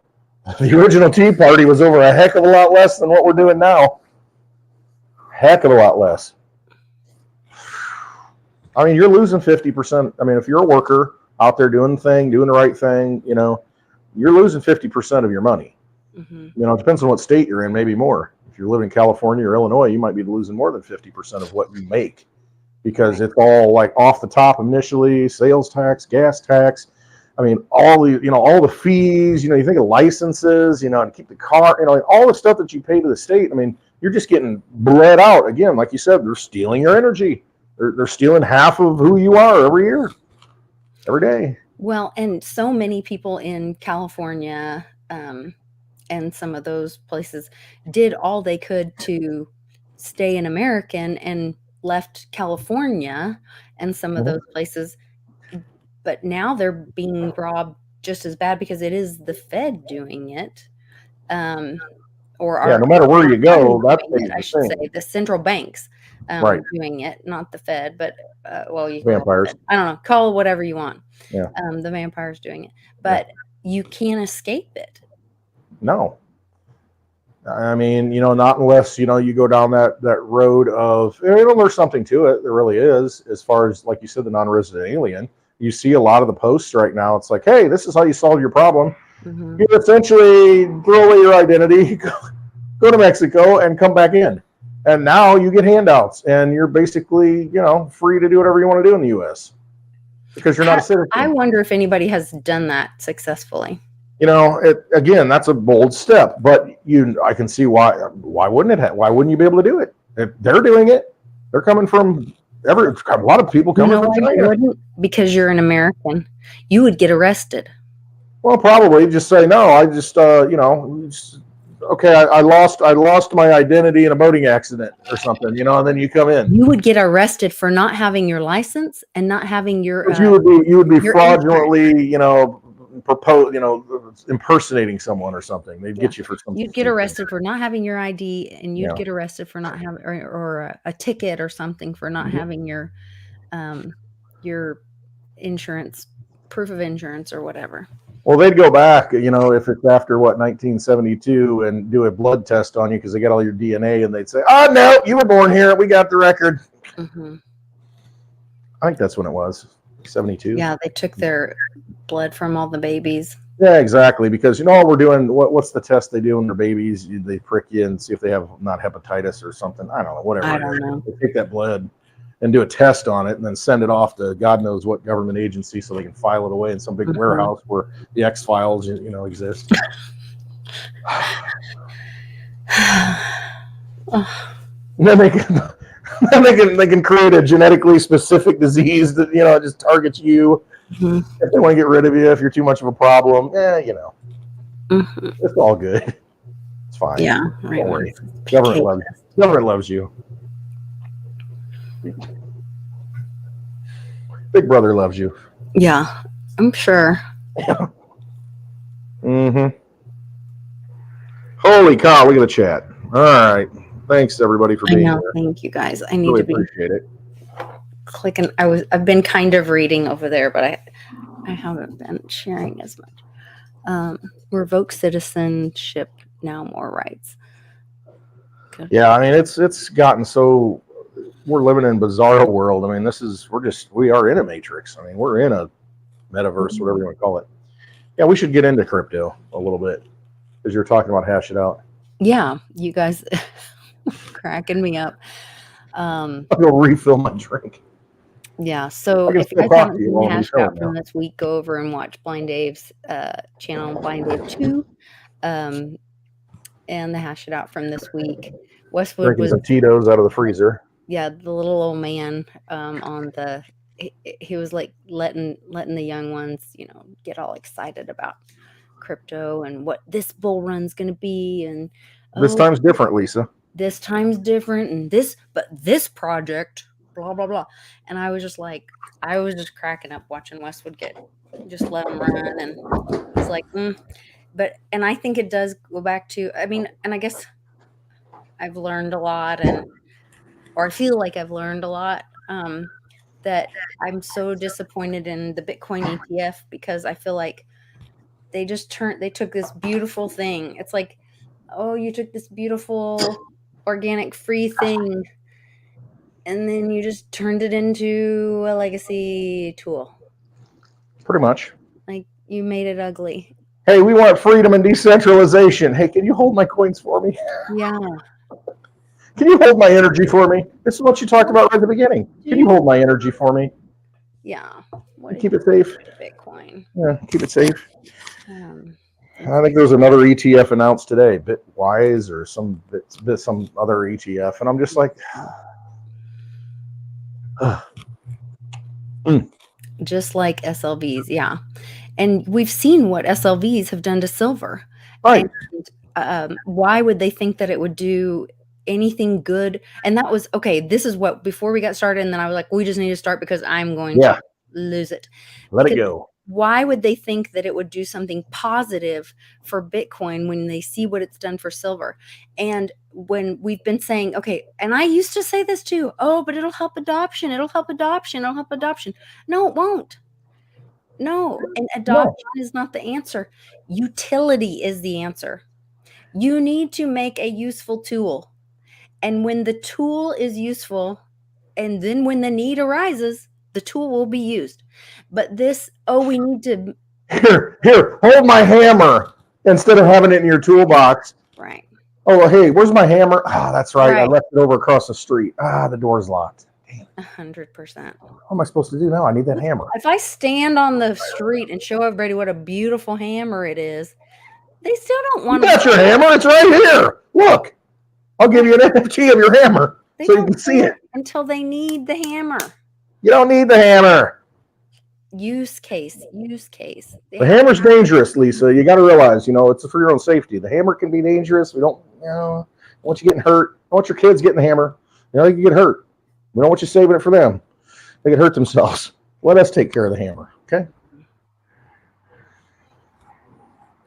the original Tea Party was over a heck of a lot less than what we're doing now. Heck of a lot less. I mean, you're losing 50%. I mean, if you're a worker out there doing the right thing, you're losing 50% of your money. Mm-hmm. It depends on what state you're in, maybe more. If you're living in California or Illinois, you might be losing more than 50% of what you make, because it's all like off the top initially, sales tax, gas tax. I mean, all the fees, you think of licenses, to keep the car, all the stuff that you pay to the state. I mean, you're just getting bled out. Again, like you said, they're stealing your energy. They're stealing half of who you are every year, every day. Well, and so many people in California and some of those places did all they could to stay an American and left California and some of those places. But now they're being robbed just as bad because it is the Fed doing it. No matter where you go, I should say the central banks doing it, not the Fed, but vampires. I don't know, call it whatever you want. Yeah. The vampires doing it, but you can't escape it. No. I mean, not unless, you go down that road of, there's something to it. There really is. As far as, like you said, the non-resident alien, you see a lot of the posts right now. It's like, hey, this is how you solve your problem. Mm-hmm. You essentially throw away your identity, go to Mexico and come back in. And now you get handouts, and you're basically, free to do whatever you want to do in the U.S. because you're not a citizen. I wonder if anybody has done that successfully. Again, that's a bold step, but I can see why. Why wouldn't it? Why wouldn't you be able to do it? If they're doing it, they're coming from a lot of people coming from China. You wouldn't? Because you're an American. You would get arrested. Well, probably just say no. I just, okay. I lost my identity in a boating accident or something, and then you come in. You would get arrested for not having your license and not having your. You would be fraudulently, impersonating someone or something. They'd get you for something. You'd get arrested for not having your ID, and you'd get arrested for not having, or a ticket or something for not having your insurance, proof of insurance or whatever. Well, they'd go back, if it's after 1972, and do a blood test on you because they got all your DNA, and they'd say, "Oh no, you were born here. We got the record." Mm-hmm. I think that's when it was. 72. Yeah, they took their blood from all the babies. Yeah, exactly. Because we're doing what's the test they do on their babies? They prick you and see if they have not hepatitis or something. I don't know, whatever. I don't know. They take that blood and do a test on it, and then send it off to God knows what government agency so they can file it away in some big warehouse where the X-Files, exist. And then they can create a genetically specific disease that just targets you. Mm-hmm. If they want to get rid of you, if you're too much of a problem, mm-hmm. It's all good. It's fine. Yeah, right. Don't worry. Government loves you. Big Brother loves you. Yeah, I'm sure. Yeah. Mm-hmm. Holy cow! Look at the chat. All right. Thanks everybody for being here. Thank you guys. I need really to be appreciate it. Clicking. I've been kind of reading over there, but I haven't been sharing as much. Revoke citizenship now, more rights. Good. Yeah, I mean it's gotten so. We're living in a bizarre world. I mean, we are in a matrix. I mean, we're in a metaverse, whatever you want to call it. Yeah, we should get into crypto a little bit because you're talking about hash it out. Yeah, you guys cracking me up. I'll go refill my drink. Yeah, so if you guys haven't seen the hash out from this week, go over and watch Blind Dave's channel, Blind Dave 2, and the hash it out from this week. Westwood drinking some Tito's out of the freezer. Yeah, the little old man he was like letting the young ones, get all excited about crypto and what this bull run's going to be. And this time's different, Lisa. This time's different, and this project, blah, blah, blah. And I was just cracking up watching Westwood just let him run. And it's like, and I think it does go back to, and I guess I've learned a lot, or I feel like I've learned a lot, that I'm so disappointed in the Bitcoin ETF because I feel like they took this beautiful thing. It's like, oh, you took this beautiful organic free thing and then you just turned it into a legacy tool. Pretty much. Like, you made it ugly. Hey, we want freedom and decentralization. Hey, can you hold my coins for me? Yeah. Can you hold my energy for me? This is what you talked about right at the beginning. Can you hold my energy for me? Yeah. Keep it safe. Bitcoin. Yeah, keep it safe. I think there's another ETF announced today, Bitwise or some other ETF, and I'm just like, just like SLVs, yeah. And we've seen what SLVs have done to silver. Right. And, why would they think that it would do anything good? And that was okay. This is what, before we got started, and then I was like, we just need to start because I'm going to lose it. Let it go. Why would they think that it would do something positive for Bitcoin when they see what it's done for silver? And when we've been saying, okay, and I used to say this too, but it'll help adoption. It'll help adoption. It'll help adoption. No, it won't. No, and adoption is not the answer. Utility is the answer. You need to make a useful tool. And when the tool is useful, and then when the need arises, the tool will be used. But we need to... Here, hold my hammer instead of having it in your toolbox. Right. Oh, hey, where's my hammer? Ah, that's right. I Right. left it over across the street. Ah, the door's locked. Damn. 100%. What am I supposed to do now? I need that hammer. If I stand on the street and show everybody what a beautiful hammer it is, they still don't You want to got your buy it. hammer? It's right here. Look, I'll give you an NFT of your hammer They so you don't can see it. until they need the hammer. You don't need the hammer. Use case. The hammer's dangerous, Lisa. You got to realize, it's for your own safety. The hammer can be dangerous. We don't, want you getting hurt. I want your kids getting the hammer. They can get hurt. We don't want you saving it for them. They can hurt themselves. Let us take care of the hammer, okay?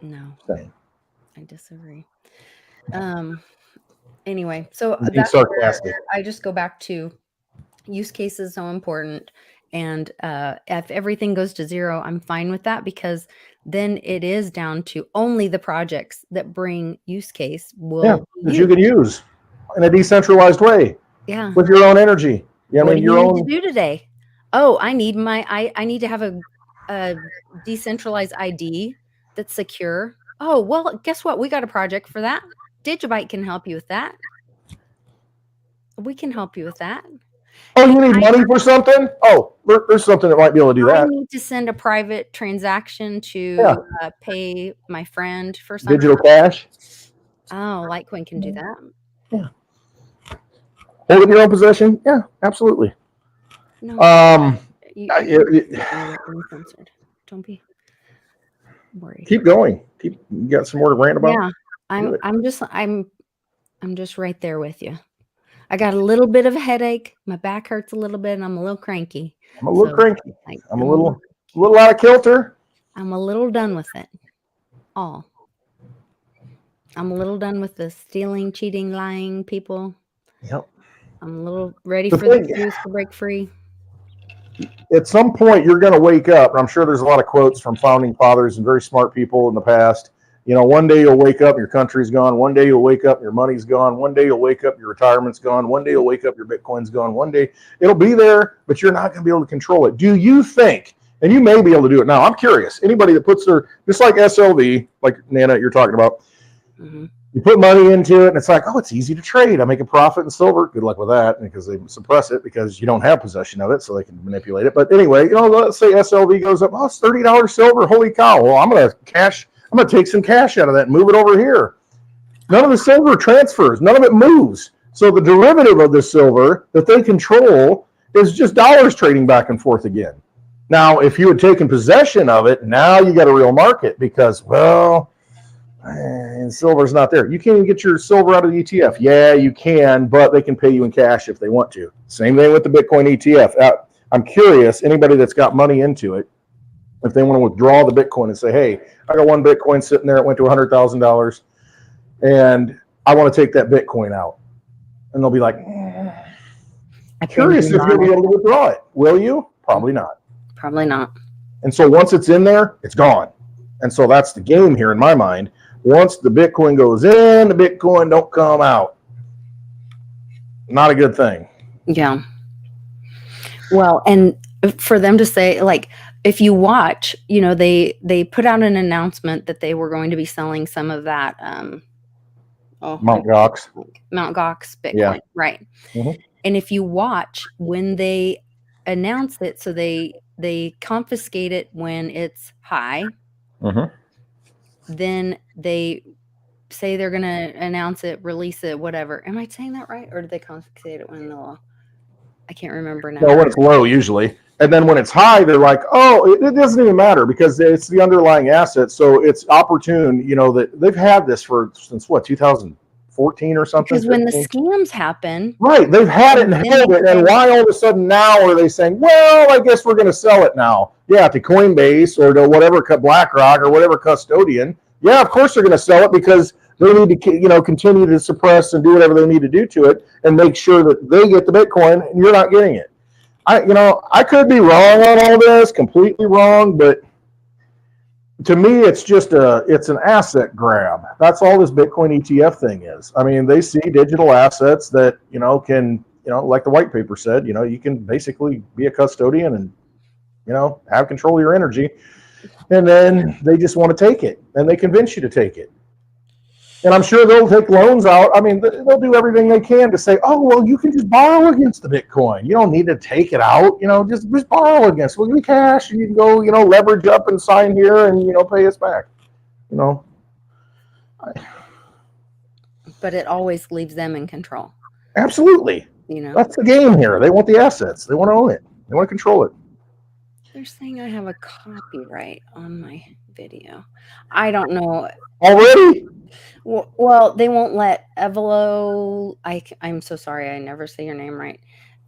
No, Same. I disagree. Anyway, so Being sarcastic. I just go back to use cases so important. And if everything goes to zero, I'm fine with that, because then it is down to only the projects that bring use case that you can use in a decentralized way. Yeah. With your own energy. What do you need to do today? Oh, I need to have a decentralized ID that's secure. Oh, well, guess what? We got a project for that. Digibyte can help you with that. We can help you with that. Oh, you need money for something? Oh, there's something that might be able to do that. I need to send a private transaction to pay my friend for something. Digital cash? Oh, Litecoin can do that. Yeah. Hold it in your own possession? Yeah, absolutely. No. Don't be worried. Keep going. You got some more to rant about? Yeah, I'm just right there with you. I got a little bit of a headache. My back hurts a little bit, and I'm a little cranky. I'm a little cranky. I'm a little out of kilter. I'm a little done with it all. I'm a little done with the stealing, cheating, lying people. Yep. I'm a little ready for the truth to break free. At some point, you're going to wake up, and I'm sure there's a lot of quotes from founding fathers and very smart people in the past. One day you'll wake up and your country's gone. One day you'll wake up and your money's gone. One day you'll wake up, your retirement's gone. One day you'll wake up, your Bitcoin's gone. One day it'll be there, but you're not going to be able to control it. Do you think, and you may be able to do it now, I'm curious, anybody that puts their, just like SLV, like Nana, you're talking about, you put money into it and it's like, oh, it's easy to trade. I make a profit in silver. Good luck with that, because they suppress it because you don't have possession of it, so they can manipulate it. But anyway, let's say SLV goes up, oh, it's $30 silver. Holy cow. Well, I'm going to take some cash out of that and move it over here. None of the silver transfers. None of it moves. So the derivative of the silver that they control is just dollars trading back and forth again. Now, if you had taken possession of it, now you got a real market because, and silver's not there. You can't even get your silver out of the ETF. Yeah, you can, but they can pay you in cash if they want to. Same thing with the Bitcoin ETF. I'm curious, anybody that's got money into it, if they want to withdraw the Bitcoin and say, hey, I got one Bitcoin sitting there, it went to $100,000, and I want to take that Bitcoin out. And they'll be like, I'm curious if you'll be able to withdraw it. Will you? Probably not. Probably not. And so once it's in there, it's gone. And so that's the game here in my mind. Once the Bitcoin goes in, the Bitcoin don't come out. Not a good thing. Yeah. Well, and for them to say, like, if you watch, they put out an announcement that they were going to be selling some of that Mount Gox Bitcoin, yeah. Right? Mm-hmm. And if you watch when they announce it, so they confiscate it when it's high. Mm-hmm. Then they say they're going to announce it, release it, whatever. Am I saying that right? Or did they confiscate it when the law? I can't remember now. No, when it's low usually. And then when it's high, they're like, oh, it doesn't even matter because it's the underlying asset. So it's opportune, that they've had this since 2014 or something. Because when the scams happen. Right. They've had it and held it. And why all of a sudden now are they saying, well, I guess we're going to sell it now. Yeah, to Coinbase or to whatever, BlackRock or whatever custodian. Yeah, of course they're going to sell it because they need to, continue to suppress and do whatever they need to do to it and make sure that they get the Bitcoin and you're not getting it. I could be wrong on all this, completely wrong, but to me, it's an asset grab. That's all this Bitcoin ETF thing is. I mean, they see digital assets that, can, like the white paper said, you can basically be a custodian and, have control of your energy. And then they just want to take it and they convince you to take it. And I'm sure they'll take loans out. I mean, they'll do everything they can to say, oh, well, you can just borrow against the Bitcoin. You don't need to take it out. Just borrow against. We'll give you cash, and you can go, leverage up and sign here, and pay us back. But it always leaves them in control. Absolutely. That's the game here. They want the assets. They want to own it. They want to control it. They're saying I have a copyright on my video. I don't know. Already? Well, they won't let Evelo. I'm so sorry. I never say your name right.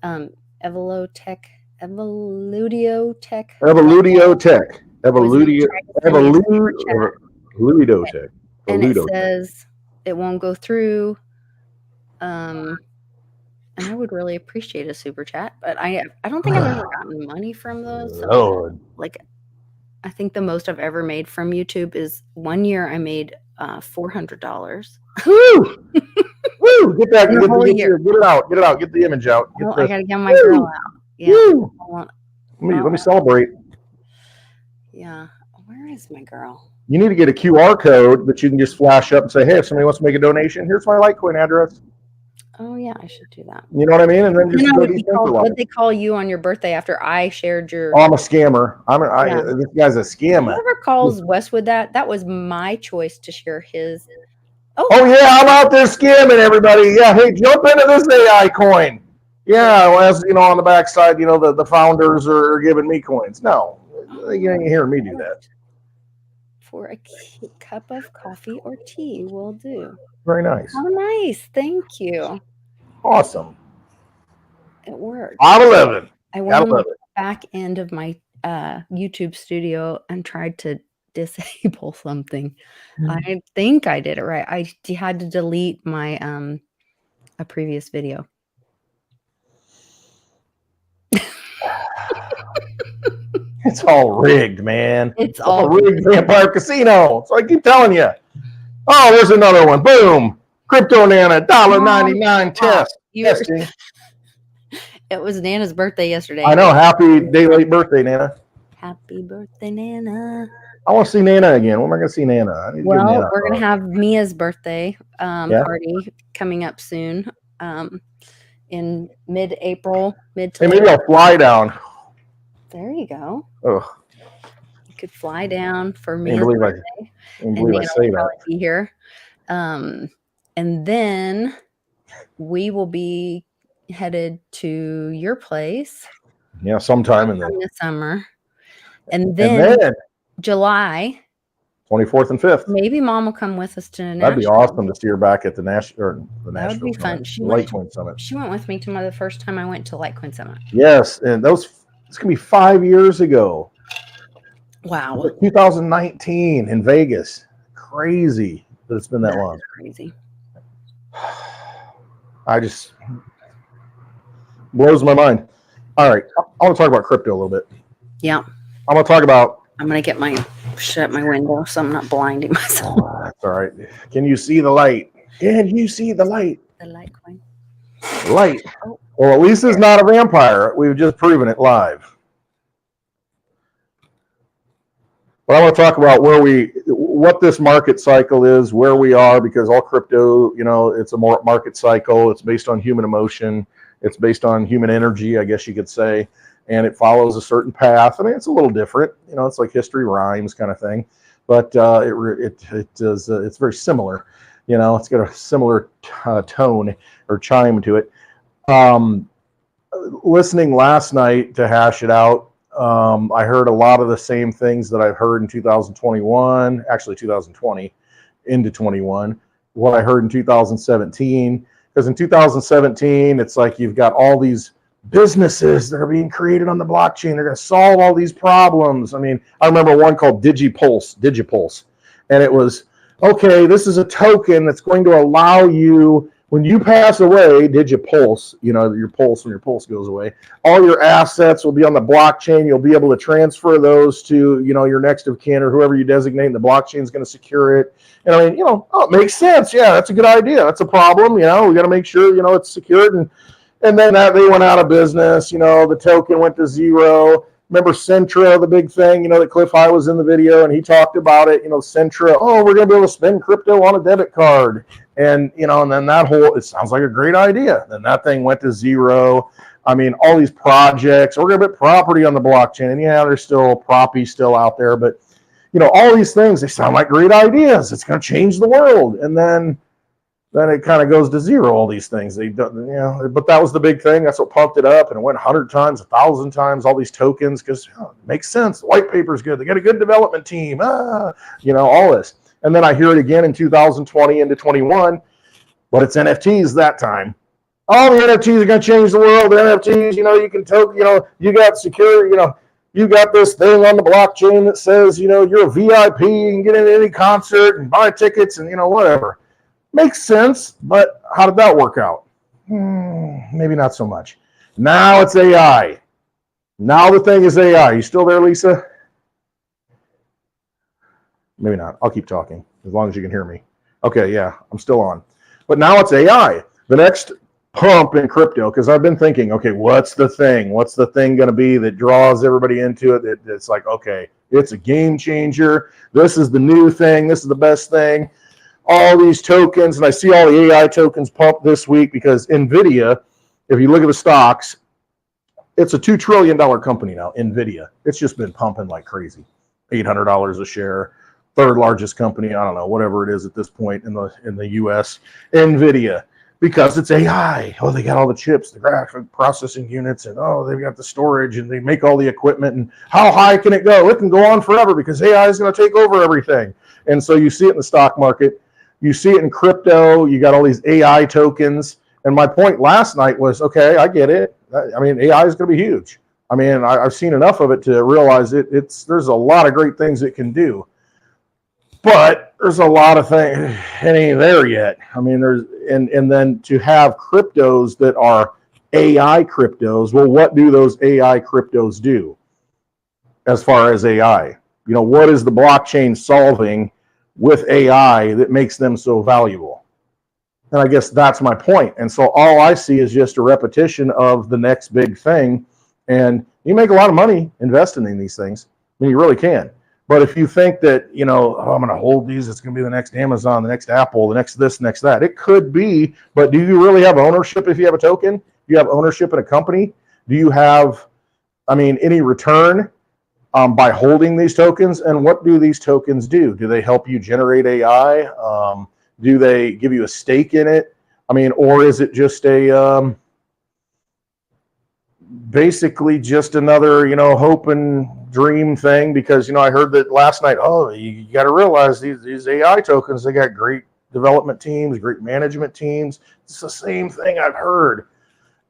Evoludio Tech. Evoludio Tech. And it says it won't go through. And I would really appreciate a super chat, but I don't think I've ever gotten money from those. So, I think the most I've ever made from YouTube is 1 year I made $400. Woo! Woo! Get that. Get it out. Get it out. Get the image out. I gotta get my girl out. Yeah. Let me celebrate. Yeah. Where is my girl? You need to get a QR code that you can just flash up and say, hey, if somebody wants to make a donation, here's my Litecoin address. Oh, yeah, I should do that. You know what I mean? And then just what they call you on your birthday after I shared your... Oh, I'm a scammer. This guy's a scammer. Whoever calls Westwood that was my choice to share his... Oh, yeah, I'm out there scamming everybody. Yeah, hey, jump into this AI coin. Yeah, well, as on the backside, the founders are giving me coins. No, you ain't hearing me do that. For a cup of coffee or tea will do. Very nice. Oh, nice. Thank you. Awesome. It worked. I'm 11. I went on the back end of my YouTube studio and tried to disable something. I think I did it right. I had to delete my a previous video. It's all rigged, man. It's all rigged. Vampire Casino. So I keep telling you. Oh, there's another one. Boom. Crypto Nana, $1.99 testing. It was Nana's birthday yesterday. I know. Happy day late birthday, Nana. Happy birthday, Nana. I want to see Nana again. When am I going to see Nana? Well, we're going to have Mia's birthday party coming up soon in mid-April. Hey, maybe I'll fly down. There you go. Oh. You could fly down for Mia's birthday. And Nana will probably be here. And then we will be headed to your place. Yeah, sometime in the summer. And then July 24th and 5th. Maybe Mom will come with us to Nashville. That'd be awesome to see her back at the Nashville. That would be fun. Litecoin Summit. She went with me to the first time I went to Litecoin Summit. Yes, and it's gonna be 5 years ago. Wow. 2019 in Vegas. Crazy that it's been that long. Crazy. I just blows my mind. All right, I want to talk about crypto a little bit. Yeah. I'm going to talk about. I'm going to shut my window so I'm not blinding myself. Oh, that's all right. Can you see the light? Can you see the light? The Litecoin. Light. Oh. Well, at least it's not a vampire. We've just proven it live. But I want to talk about what this market cycle is, where we are, because all crypto, it's a market cycle. It's based on human emotion. It's based on human energy, I guess you could say, and it follows a certain path. I mean, it's a little different. It's like history rhymes kind of thing, but it's very similar. It's got a similar tone or chime to it. Listening last night to hash it out. I heard a lot of the same things that I've heard in 2021, actually 2020 into 21, what I heard in 2017, because in 2017, it's like you've got all these businesses that are being created on the blockchain. They're going to solve all these problems. I mean, I remember one called Digipulse, and it was, okay, this is a token that's going to allow you, when you pass away, Digipulse, your pulse, when your pulse goes away, all your assets will be on the blockchain. You'll be able to transfer those to, your next of kin or whoever you designate, and the blockchain is going to secure it. And I mean, it makes sense. Yeah, that's a good idea. That's a problem. We got to make sure, it's secured. And then they went out of business. The token went to zero. Remember Centra, the big thing, that Cliff High was in the video and he talked about it, Centra, oh, we're going to be able to spend crypto on a debit card. And, and then it sounds like a great idea. Then that thing went to zero. I mean, all these projects, we're going to put property on the blockchain. And yeah, there's still property still out there, but all these things, they sound like great ideas. It's going to change the world. And then it kind of goes to zero, all these things. But that was the big thing. That's what pumped it up. And it went 100 times, 1,000 times, all these tokens, because it makes sense. The white paper is good. They got a good development team, all this. And then I hear it again in 2020 into 21, but it's NFTs that time. All the NFTs are going to change the world. The NFTs, you can token, you got secure, you got this thing on the blockchain that says, you're a VIP, you can get into any concert and buy tickets and, whatever. Makes sense, but how did that work out? Maybe not so much. Now it's AI. Now the thing is AI. You still there, Lisa? Maybe not. I'll keep talking as long as you can hear me. Okay, yeah, I'm still on. But now it's AI. The next pump in crypto, because I've been thinking, okay, what's the thing? What's the thing going to be that draws everybody into it? It's like, okay, it's a game changer. This is the new thing. This is the best thing. All these tokens, and I see all the AI tokens pump this week because NVIDIA, if you look at the stocks, it's a $2 trillion company now, NVIDIA. It's just been pumping like crazy. $800 a share, third largest company, I don't know, whatever it is at this point in the US, NVIDIA, because it's AI. Oh, they got all the chips, the graphic processing units, and they've got the storage, and they make all the equipment, and how high can it go? It can go on forever because AI is going to take over everything. And so you see it in the stock market. You see it in crypto. You got all these AI tokens. And my point last night was, okay, I get it. I mean, AI is going to be huge. I mean, I've seen enough of it to realize there's a lot of great things it can do. But there's a lot of things, it ain't there yet. I mean, and then to have cryptos that are AI cryptos, well, what do those AI cryptos do as far as AI? What is the blockchain solving with AI that makes them so valuable? And I guess that's my point. And so all I see is just a repetition of the next big thing. And you make a lot of money investing in these things. I mean, you really can. But if you think that, I'm going to hold these, it's going to be the next Amazon, the next Apple, the next this, next that. It could be, but do you really have ownership if you have a token? Do you have ownership in a company? Do you have, any return by holding these tokens? And what do these tokens do? Do they help you generate AI? Do they give you a stake in it? Or is it just basically just another, hope and dream thing? Because, I heard that last night, you got to realize these AI tokens, they got great development teams, great management teams. It's the same thing I've heard.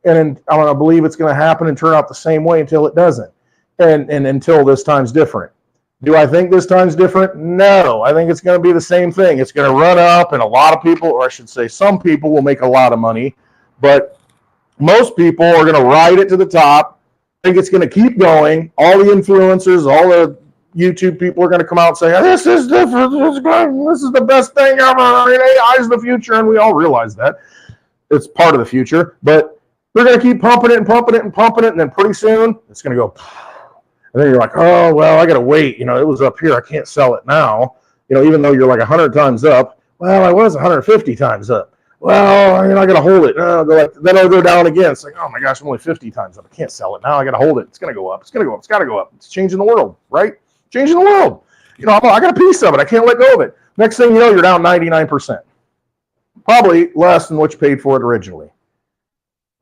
And I'm going to believe it's going to happen and turn out the same way until it doesn't. And until this time's different. Do I think this time's different? No. I think it's going to be the same thing. It's going to run up, and a lot of people, or I should say some people, will make a lot of money. But most people are going to ride it to the top. I think it's going to keep going. All the influencers, all the YouTube people are going to come out and say, this is different. This is the best thing ever. AI is the future, and we all realize that. It's part of the future. But they're going to keep pumping it and pumping it and pumping it, and then pretty soon it's going to go. And then you're like, oh, well, I got to wait. It was up here. I can't sell it now. Even though you're like 100 times up. Well, I was 150 times up. Well, I got to hold it. Then I'll go down again. It's like, oh my gosh, I'm only 50 times up. I can't sell it now. I got to hold it. It's going to go up. It's going to go up. It's got to go up. It's changing the world, right? Changing the world. I got a piece of it. I can't let go of it. Next thing you know, you're down 99%. Probably less than what you paid for it originally.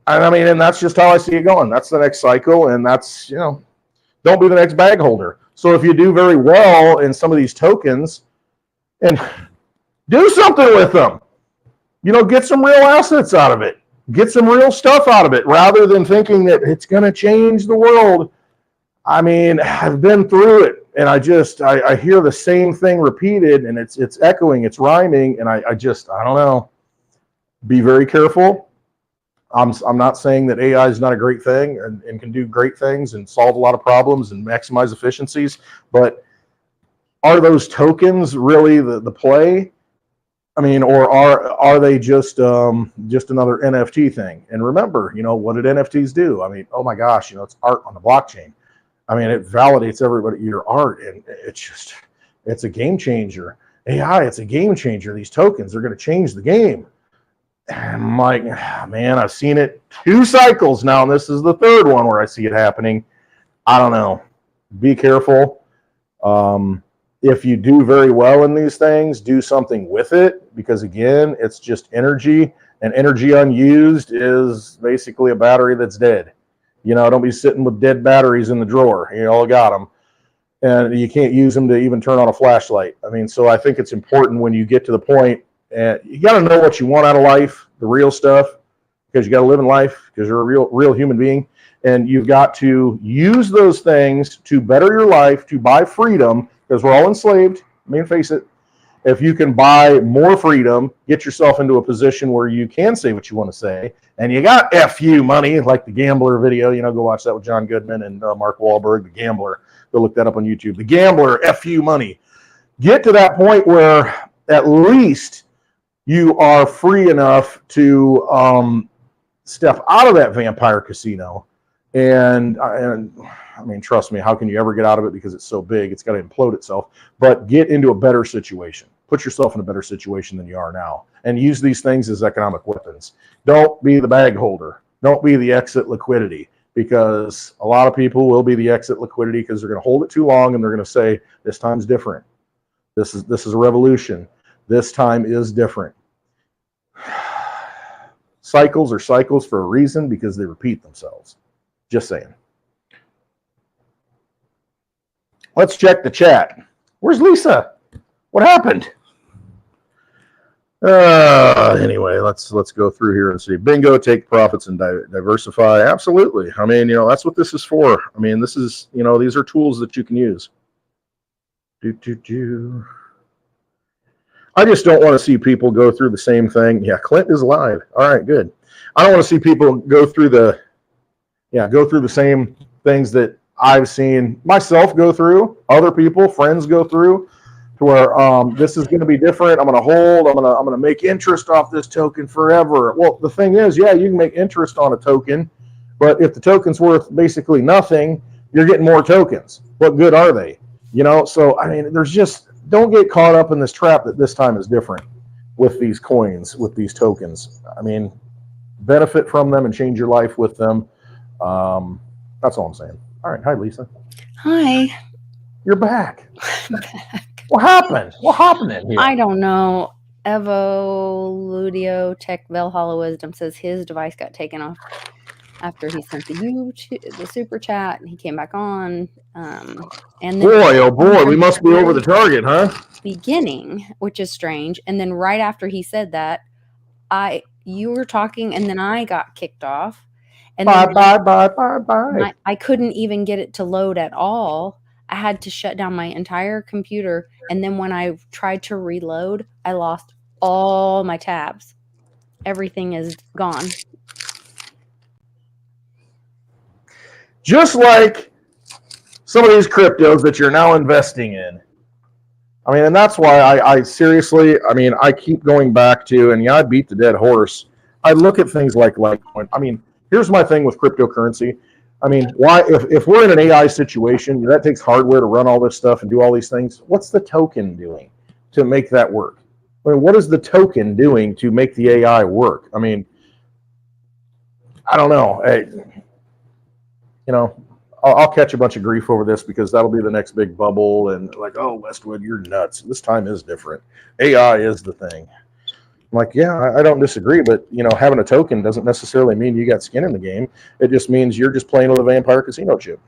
And that's just how I see it going. That's the next cycle. And that's, don't be the next bag holder. So if you do very well in some of these tokens, and do something with them, get some real assets out of it, get some real stuff out of it, rather than thinking that it's going to change the world. I've been through it, and I hear the same thing repeated, and it's echoing, it's rhyming, and I don't know. Be very careful. I'm not saying that AI is not a great thing and can do great things and solve a lot of problems and maximize efficiencies, but are those tokens really the play? Or are they just another NFT thing? And remember, what did NFTs do? Oh my gosh, it's art on the blockchain. I mean, it validates everybody, your art, and it's a game changer. AI, it's a game changer. These tokens are going to change the game. And I'm like, man, I've seen it 2 cycles now, and this is the 3rd one where I see it happening. I don't know. Be careful. If you do very well in these things, do something with it, because again, it's just energy, and energy unused is basically a battery that's dead. Don't be sitting with dead batteries in the drawer. You all got them, and you can't use them to even turn on a flashlight. I mean, so I think it's important when you get to the point, and you got to know what you want out of life, the real stuff, because you got to live in life, because you're a real human being, and you've got to use those things to better your life, to buy freedom, because we're all enslaved. I mean, face it. If you can buy more freedom, get yourself into a position where you can say what you want to say, and you got FU money, like the Gambler video. Go watch that with John Goodman and Mark Wahlberg, the Gambler. Go look that up on YouTube. The Gambler, FU money. Get to that point where at least you are free enough to step out of that vampire casino. And I mean, trust me, how can you ever get out of it, because it's so big, it's got to implode itself. But get into a better situation. Put yourself in a better situation than you are now, and use these things as economic weapons. Don't be the bag holder. Don't be the exit liquidity, because a lot of people will be the exit liquidity because they're going to hold it too long, and they're going to say, this time's different. This is a revolution. This time is different. Cycles are cycles for a reason, because they repeat themselves. Just saying. Let's check the chat. Where's Lisa? What happened? Anyway, let's go through here and see. Bingo, take profits and diversify. Absolutely. I mean, that's what this is for. I mean, this is, these are tools that you can use. I just don't want to see people go through the same thing. Yeah, Clint is live. All right, good. I don't want to see people go through the same things that I've seen myself go through, other people, friends go through, to where this is going to be different. I'm going to hold. I'm going to make interest off this token forever. Well, the thing is, yeah, you can make interest on a token, but if the token's worth basically nothing, you're getting more tokens. What good are they? So I mean, don't get caught up in this trap that this time is different with these coins, with these tokens. I mean, benefit from them and change your life with them. That's all I'm saying. All right. Hi, Lisa. Hi. You're back. I'm back. What happened? What happened in here? I don't know. Evoludio Tech Valhalla Wisdom says his device got taken off after he sent the super chat, and he came back on. And then boy, we must be over the target, huh? Beginning, which is strange. And then right after he said that, you were talking, and then I got kicked off. And bye. I couldn't even get it to load at all. I had to shut down my entire computer, and then when I tried to reload, I lost all my tabs. Everything is gone. Just like some of these cryptos that you're now investing in. I mean, and that's why I seriously, I mean, I keep going back to, and yeah, I beat the dead horse. I look at things like Litecoin. I mean, here's my thing with cryptocurrency. I mean, why, if we're in an AI situation, that takes hardware to run all this stuff and do all these things. What's the token doing to make that work? I mean, what is the token doing to make the AI work? I mean, I don't know. I'll catch a bunch of grief over this, because that'll be the next big bubble, and like, oh, Westwood, you're nuts. This time is different. AI is the thing. I'm like, yeah, I don't disagree, but having a token doesn't necessarily mean you got skin in the game. It just means you're just playing with a vampire casino chip.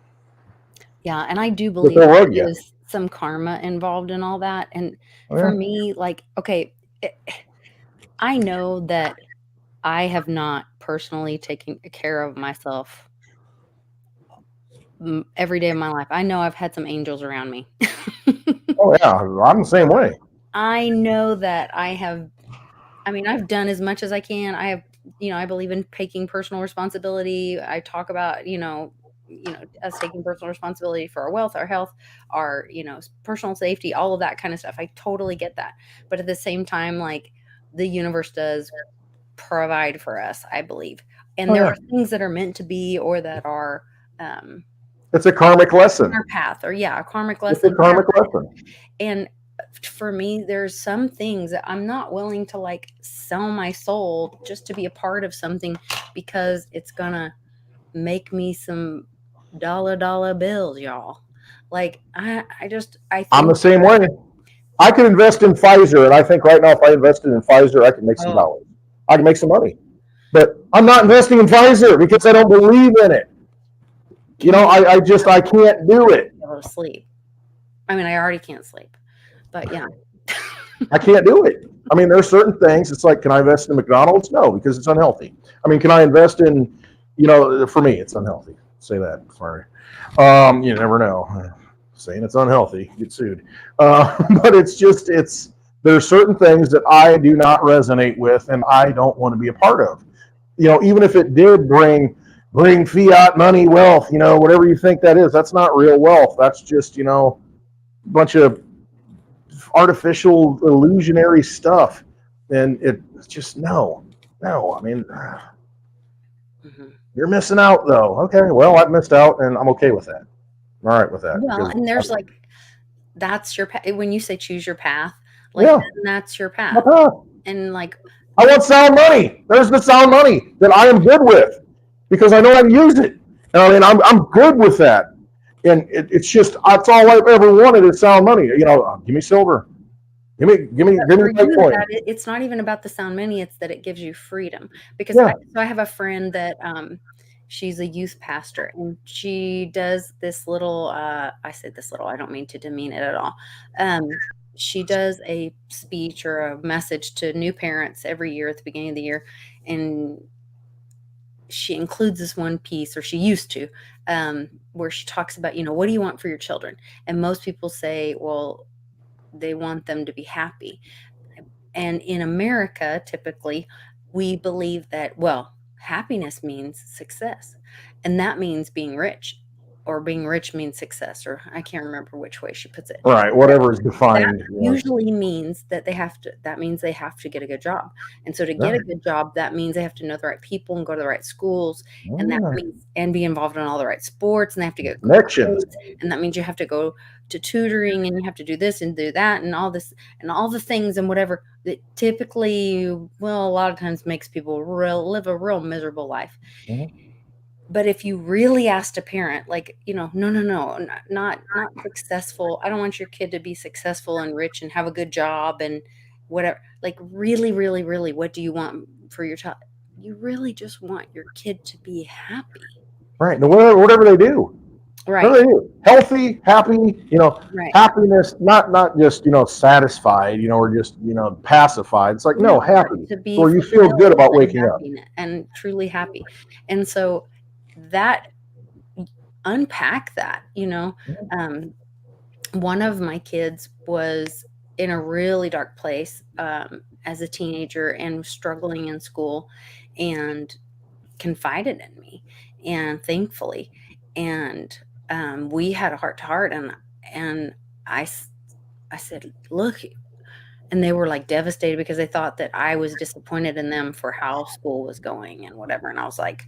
Yeah, and I do believe there's some karma involved in all that. And for me, like, okay, I know that I have not personally taken care of myself every day of my life. I know I've had some angels around me. Oh yeah, I'm the same way. I know that I've done as much as I can. I believe in taking personal responsibility. I talk about, us taking personal responsibility for our wealth, our health, our, personal safety, all of that kind of stuff. I totally get that. But at the same time, like, the universe does provide for us, I believe. And there are things that are meant to be, or that are It's a karmic lesson. our path, or yeah, a karmic It's a lesson, karmic whatever it is. lesson. And for me, there's some things that I'm not willing to like sell my soul just to be a part of something because it's gonna make me some dollar bills, y'all. Like I I'm the think same way. I could invest in Pfizer, and I think right now, if I invested in Pfizer, I could make some oh dollars. I can make some money. But I'm not investing in Pfizer because I don't believe in it. You know, I can't do it. be able to sleep. I mean, I already can't sleep, but yeah. I can't do it. I mean, there's certain things. It's like, can I invest in McDonald's? No, because it's unhealthy. I mean, can I invest in, for me, it's unhealthy. Say that. Sorry. You never know. Saying it's unhealthy, get sued. But there's certain things that I do not resonate with, and I don't want to be a part of. Even if it did bring fiat money, wealth, whatever you think that is, that's not real wealth. That's just, a bunch of artificial illusionary stuff. And it's just no. I mean, you're missing out though. Okay, well, I've missed out and I'm okay with that. I'm all right with that. Well, Because and there's like that's your path. When you say choose your path, like yeah, that's your my path. path. And like I want sound money. There's the sound money that I am good with because I know I can use it. And I mean, I'm good with that. And it's just, that's all I've ever wanted is sound money. Give me silver. Give me for you, Bitcoin. it's not even about the sound money, it's that it gives you freedom. Because Yeah. I have a friend that she's a youth pastor, and she does this little I say this little, I don't mean to demean it at all. She does a speech or a message to new parents every year at the beginning of the year, and she includes this one piece, or she used to, where she talks about, what do you want for your children? And most people say, well, they want them to be happy. And in America, typically, we believe that, well, happiness means success. And that means being rich, or being rich means success, or I can't remember which way she puts it. Right. Whatever is defined. That usually means that that means they have to get a good job. And so to get a good job, that means they have to know the right people and go to the right schools. And that means, and be involved in all the right sports, and they have to get connections. And that means you have to go to tutoring, and you have to do this and do that and all this and all the things and whatever that typically, well, a lot of times makes people live a real miserable life. But if you really asked a parent, like, no, not successful. I don't want your kid to be successful and rich and have a good job and whatever. Like, really, really, really, what do you want for your child? You really just want your kid to be happy. Right. Now, whatever they do. Right. Whatever they do. Healthy, happy, right. Happiness, not just, satisfied, or just, pacified. It's like, no, happy. To be where you feel good about waking up. And truly happy. And so that, unpack that, one of my kids was in a really dark place as a teenager and struggling in school, and confided in me, and thankfully, and we had a heart to heart, and I said, look, and they were like devastated because they thought that I was disappointed in them for how school was going and whatever. And I was like,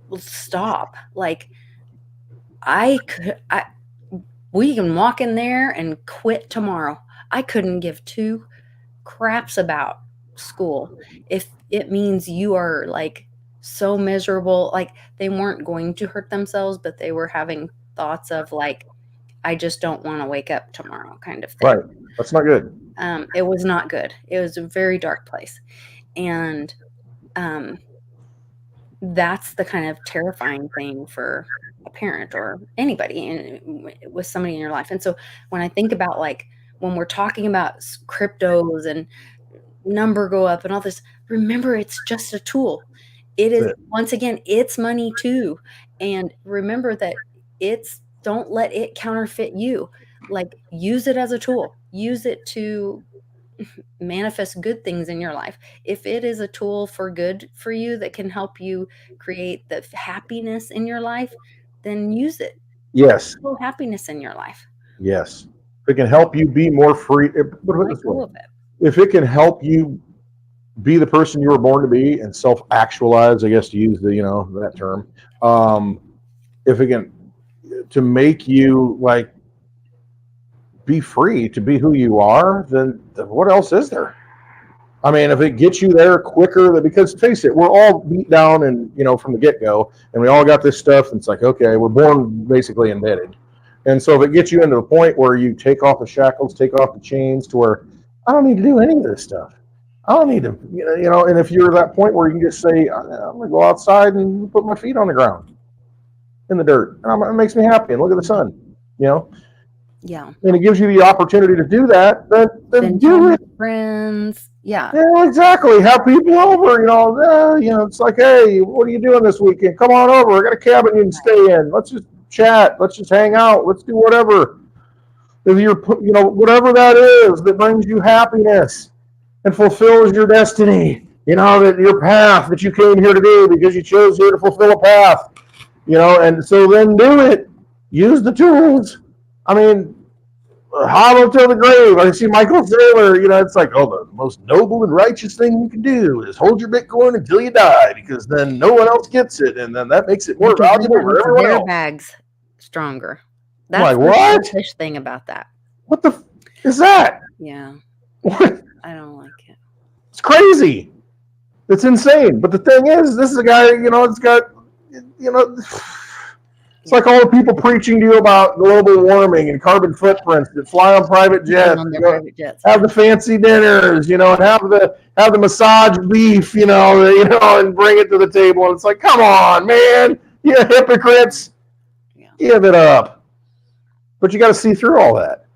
well, stop. Like, we can walk in there and quit tomorrow. I couldn't give two craps about school if it means you are like so miserable. Like, they weren't going to hurt themselves, but they were having thoughts of like, I just don't want to wake up tomorrow kind of thing. Right. That's not good. It was not good. It was a very dark place. And that's the kind of terrifying thing for a parent or anybody and with somebody in your life. And so when I think about, like, when we're talking about cryptos and number go up and all this, remember, it's just a tool. It is, once again, it's money too. And remember that don't let it counterfeit you. Like, use it as a tool. Use it to manifest good things in your life. If it is a tool for good for you that can help you create the happiness in your life, then use it. Yes. Happiness in your life. Yes. If it can help you be more free, if it can help you be the person you were born to be and self-actualize, I guess, to use the, that term. If it can to make you like be free to be who you are, then what else is there? I mean, if it gets you there quicker, because face it, we're all beat down and from the get go, and we all got this stuff. And it's like, okay, we're born basically indebted, and so if it gets you into the point where you take off the shackles, take off the chains, to where I don't need to do any of this stuff. I don't need to, And if you're at that point where you can just say, I'm gonna go outside and put my feet on the ground in the dirt, and it makes me happy, and look at the sun, Yeah. and it gives you the opportunity to do that, then do it. Friends. Yeah. Yeah, exactly. Have people over, it's like, hey, what are you doing this weekend? Come on over. I got a cabin you can stay in. Let's just chat. Let's just hang out. Let's do whatever. If you're, whatever that is that brings you happiness and fulfills your destiny, that your path that you came here to do because you chose here to fulfill a path, and so then do it. Use the tools. I mean, hollow till the grave. I see Michael Saylor, it's like, the most noble and righteous thing you can do is hold your Bitcoin until you die, because then no one else gets it, and then that makes it more valuable for everyone else. Bags stronger. That's like, what? The fish thing about that. What the is that? Yeah. What? I don't like it. It's crazy. It's insane. But the thing is, this is a guy, it's got, it's like all the people preaching to you about global warming and carbon footprints that fly on private jets, have the fancy dinners, and have the massage beef, and bring it to the table. And it's like, come on, man, you hypocrites, give it up. But you got to see through all that.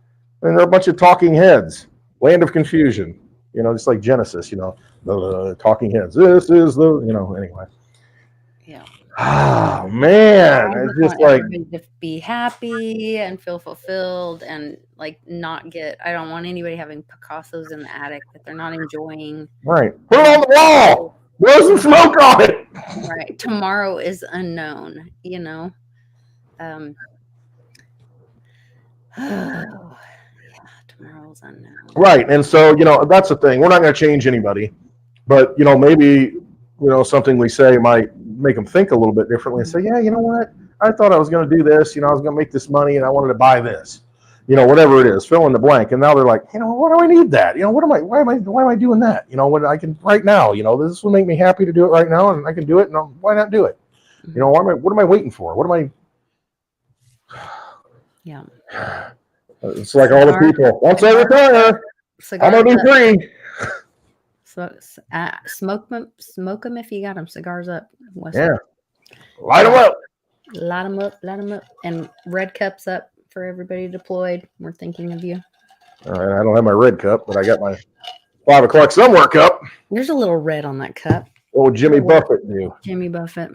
And they're a bunch of talking heads, land of confusion, just like Genesis, the talking heads. This is anyway. Yeah. Oh man, it's just like to be happy and feel fulfilled and like not get. I don't want anybody having Picassos in the attic that they're not enjoying. Right, put it on the wall. Blow some smoke on it. Right, tomorrow is unknown. Yeah, tomorrow's unknown. Right, and so that's the thing. We're not going to change anybody, but maybe something we say might make them think a little bit differently and say, yeah, you know what? I thought I was going to do this. I was going to make this money and I wanted to buy this. Whatever it is, fill in the blank. And now they're like, what do I need that? Why am I doing that? What I can right now, this will make me happy to do it right now, and I can do it. And why not do it? What am I waiting for? What am I? Yeah. It's like all the people. Once I retire, I'm going to be free. So smoke them if you got them. Cigars up. Yeah. Light them up. Light them up. And red cups up for everybody deployed. We're thinking of you. All right. I don't have my red cup, but I got my 5 o'clock somewhere cup. There's a little red on that cup. Oh, Jimmy Buffett knew. Jimmy Buffett.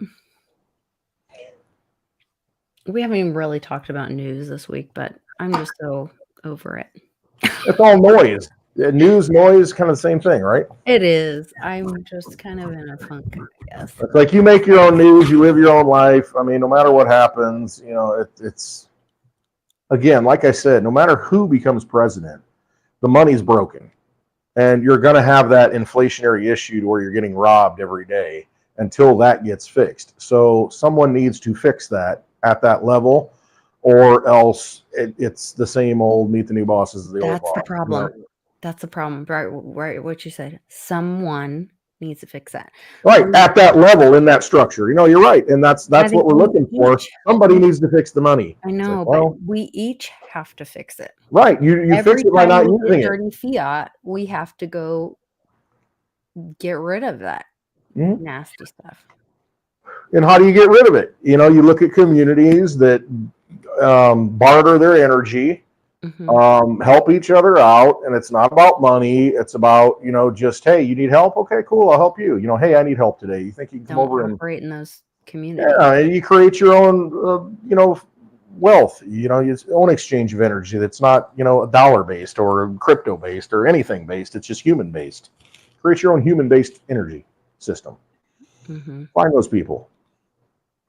We haven't even really talked about news this week, but I'm just so over it. It's all noise. News, noise, kind of the same thing, right? It is. I'm just kind of in a funk, I guess. It's like you make your own news, you live your own life. I mean, no matter what happens, it's again, like I said, no matter who becomes president, the money's broken. And you're going to have that inflationary issue to where you're getting robbed every day until that gets fixed. So someone needs to fix that at that level, or else it's the same old meet the new bosses. That's the problem. That's the problem, right? What you said. Someone needs to fix that. Right, at that level, in that structure. You're right. And that's what we're looking for. Somebody needs to fix the money. I know, but we each have to fix it. Right. You fix it by not using it. Dirty fiat, we have to go get rid of that nasty stuff. And how do you get rid of it? You look at communities that barter their energy. Help each other out, and it's not about money. It's about just, hey, you need help? Okay, cool, I'll help you. Hey, I need help today. You think you can come over and operate in those communities? Yeah, and you create your own, wealth. Your own exchange of energy that's not dollar based or crypto based or anything based. It's just human based. Create your own human based energy system. Find those people.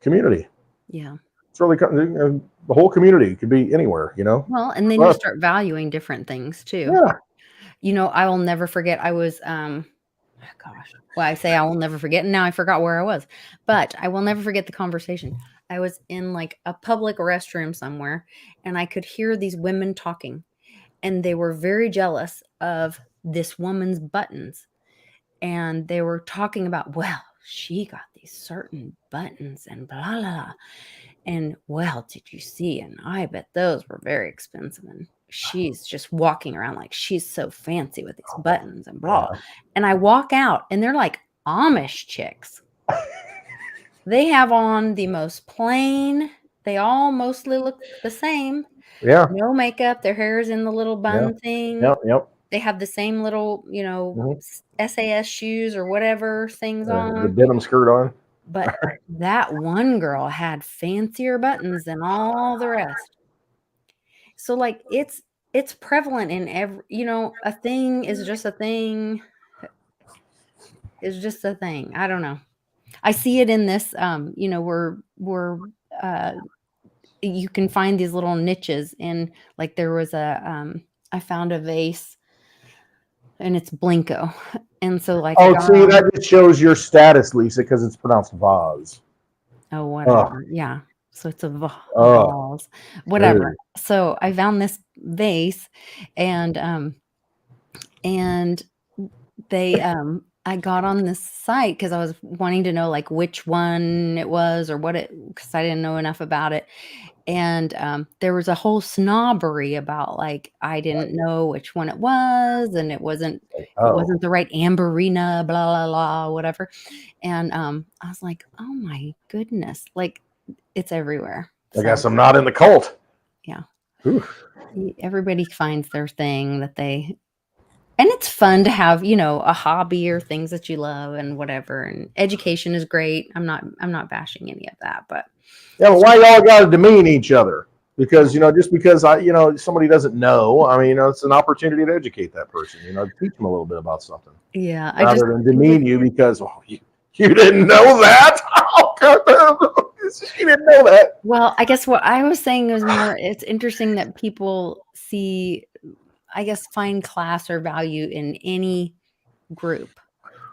Community. Yeah. It's really the whole community could be anywhere, Well, and then you start valuing different things too. Yeah. I will never forget. I was, gosh, well, I say I will never forget, and now I forgot where I was. But I will never forget the conversation. I was in like a public restroom somewhere, and I could hear these women talking, and they were very jealous of this woman's buttons. And they were talking about, well, she got these certain buttons and blah, blah, blah. And well, did you see? And I bet those were very expensive. And she's just walking around like she's so fancy with these buttons and blah. Yeah. And I walk out, and they're like Amish chicks. They have on the most plain, they all mostly look the same. Yeah. No makeup. Their hair is in the little bun thing. Yep. Yep. They have the same little, Mhm. SAS shoes or whatever things The on. denim skirt on. But that one girl had fancier buttons than all the rest. So like it's prevalent in every, a thing is just a thing is just a thing. I don't know. I see it in this we're uh you can find these little niches in, like, there was I found a vase, and it's Blinko. And so like I Oh, got see, on, that just shows your status, Lisa, because it's pronounced vase. oh, Oh, whatever. Yeah. So it's a oh, vase, whatever. So I found this vase, and they I got on this site because I was wanting to know like which one it was or what it, because I didn't know enough about it. And there was a whole snobbery about like I didn't know which one it was, and it wasn't oh. the right amberina, blah blah blah, whatever. And I was like, oh my goodness, like it's everywhere. I So guess I'm not in the cult. yeah, Oof. everybody finds their thing that they, and it's fun to have, a hobby or things that you love and whatever. And education is great. I'm not bashing any of that, but Yeah, but why y'all got to demean each other? Because just because somebody doesn't know, I mean, it's an opportunity to educate that person. Teach them a little bit about something yeah, I just rather than think demean you because you didn't know that. Oh, God, she didn't know that. well, I guess what I was saying was more, it's interesting that people find class or value in any group.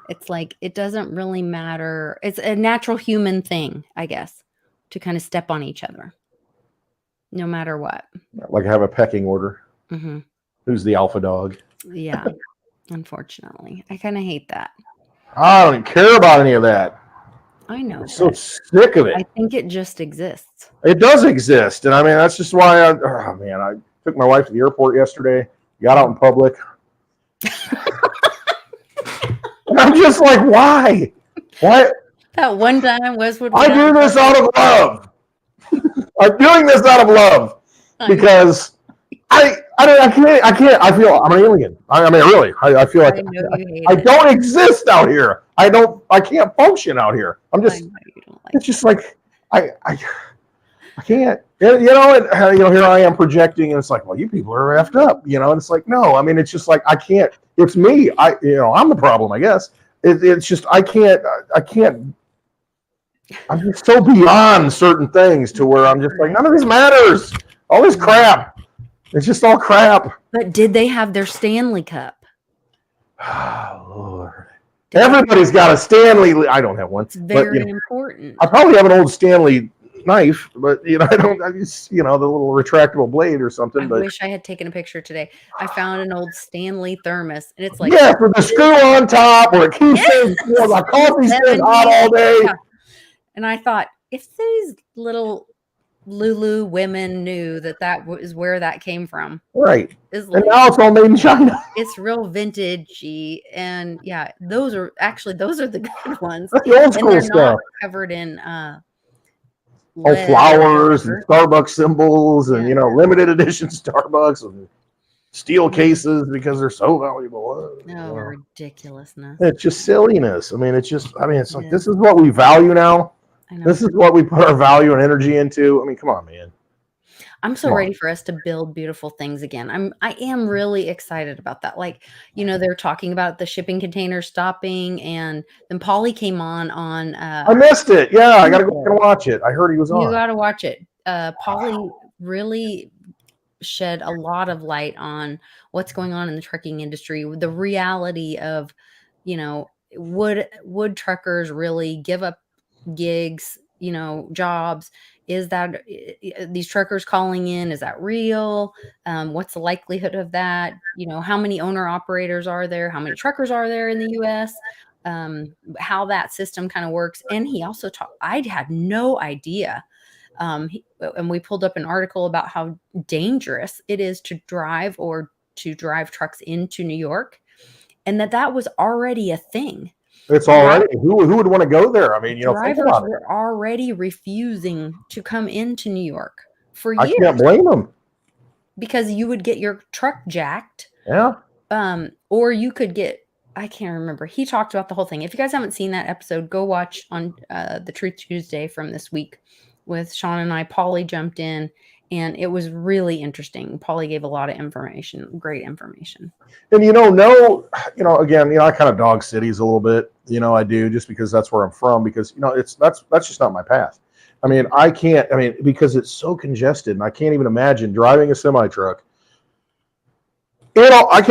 It's like, it doesn't really matter. It's a natural human thing, I guess, to kind of step on each other, no matter what. Like have a pecking order. Hmm. Who's the alpha dog? Yeah, unfortunately. I kind of hate that. I don't even care about any of that. I know, I'm so but sick of it. I think it just exists. It does exist, and I mean that's just why I took my wife to the airport yesterday. Got out in public, and I'm just like, why? Why? That one time Westwood. I do this out of love. I'm doing this out of love because I can't. I feel I'm an alien. I mean, really, I feel like I don't exist out here. I can't function out here. I'm just. It's just like I can't. And here I am projecting, and it's like, well, you people are effed up, and it's like, no, I mean, it's just like I can't. It's me. I'm the problem, I guess. It's just I can't. I'm just so beyond certain things to where I'm just like, none of this matters. All this crap. It's just all crap. But did they have their Stanley Cup? Oh, Lord. Everybody's got a Stanley. I don't have one. It's very important. I probably have an old Stanley knife, but I just the little retractable blade or something. I wish I had taken a picture today. I found an old Stanley thermos, and it's like, yeah, with the screw on top where it keeps my coffee stays hot all day. Yeah. And I thought, if these little Lulu women knew that was where that came from, right? And now it's all made in China. It's real vintagey, and yeah, those are the good ones. That's the old school stuff. Not covered in flowers and Starbucks symbols, and limited edition Starbucks and steel cases because they're so valuable. No, ridiculousness. It's just silliness. I mean, it's like this is what we value now. This is what we put our value and energy into. I mean, come on, man. I'm so ready for us to build beautiful things again. I am really excited about that. Like, they're talking about the shipping containers stopping, and then Paulie came on. I missed it. Yeah, I gotta go back and watch it. I heard he was on. You gotta watch it. Paulie really shed a lot of light on what's going on in the trucking industry, the reality of, would truckers really give up gigs, jobs? Is that these truckers calling in? Is that real? What's the likelihood of that? How many owner operators are there? How many truckers are there in the U.S.? How that system kind of works. And he also talked, I had no idea. And we pulled up an article about how dangerous it is to drive trucks into New York, and that was already a thing. It's already, who would want to go there? I mean, drivers were already refusing to come into New York for years. I can't blame them. Because you would get your truck jacked. Yeah. Or you could get, I can't remember. He talked about the whole thing. If you guys haven't seen that episode, go watch on the Truth Tuesday from this week with Sean and I. Polly jumped in, and it was really interesting. Polly gave a lot of information, great information. And again, I kind of dog cities a little bit. I do, just because that's where I'm from. Because that's just not my path. I mean, I can't. I mean, because it's so congested, and I can't even imagine driving a semi truck. I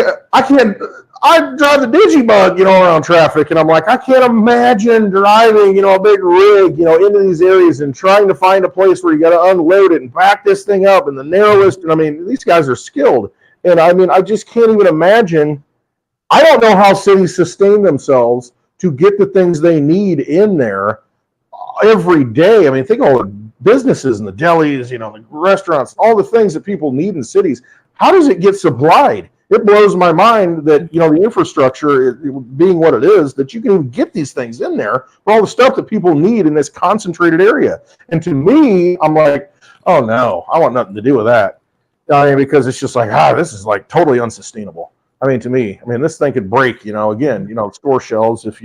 can't. I drive the Digibug, around traffic, and I'm like, I can't imagine driving, a big rig, into these areas and trying to find a place where you got to unload it and back this thing up in the narrowest. And I mean, these guys are skilled, and I mean, I just can't even imagine. I don't know how cities sustain themselves to get the things they need in there every day. I mean, think of all the businesses and the delis, the restaurants, all the things that people need in cities. How does it get supplied? It blows my mind that, the infrastructure being what it is, that you can get these things in there for all the stuff that people need in this concentrated area. And to me, I'm like, oh no, I want nothing to do with that. I mean, because it's just like, this is like totally unsustainable. I mean, to me, this thing could break, again, store shelves if,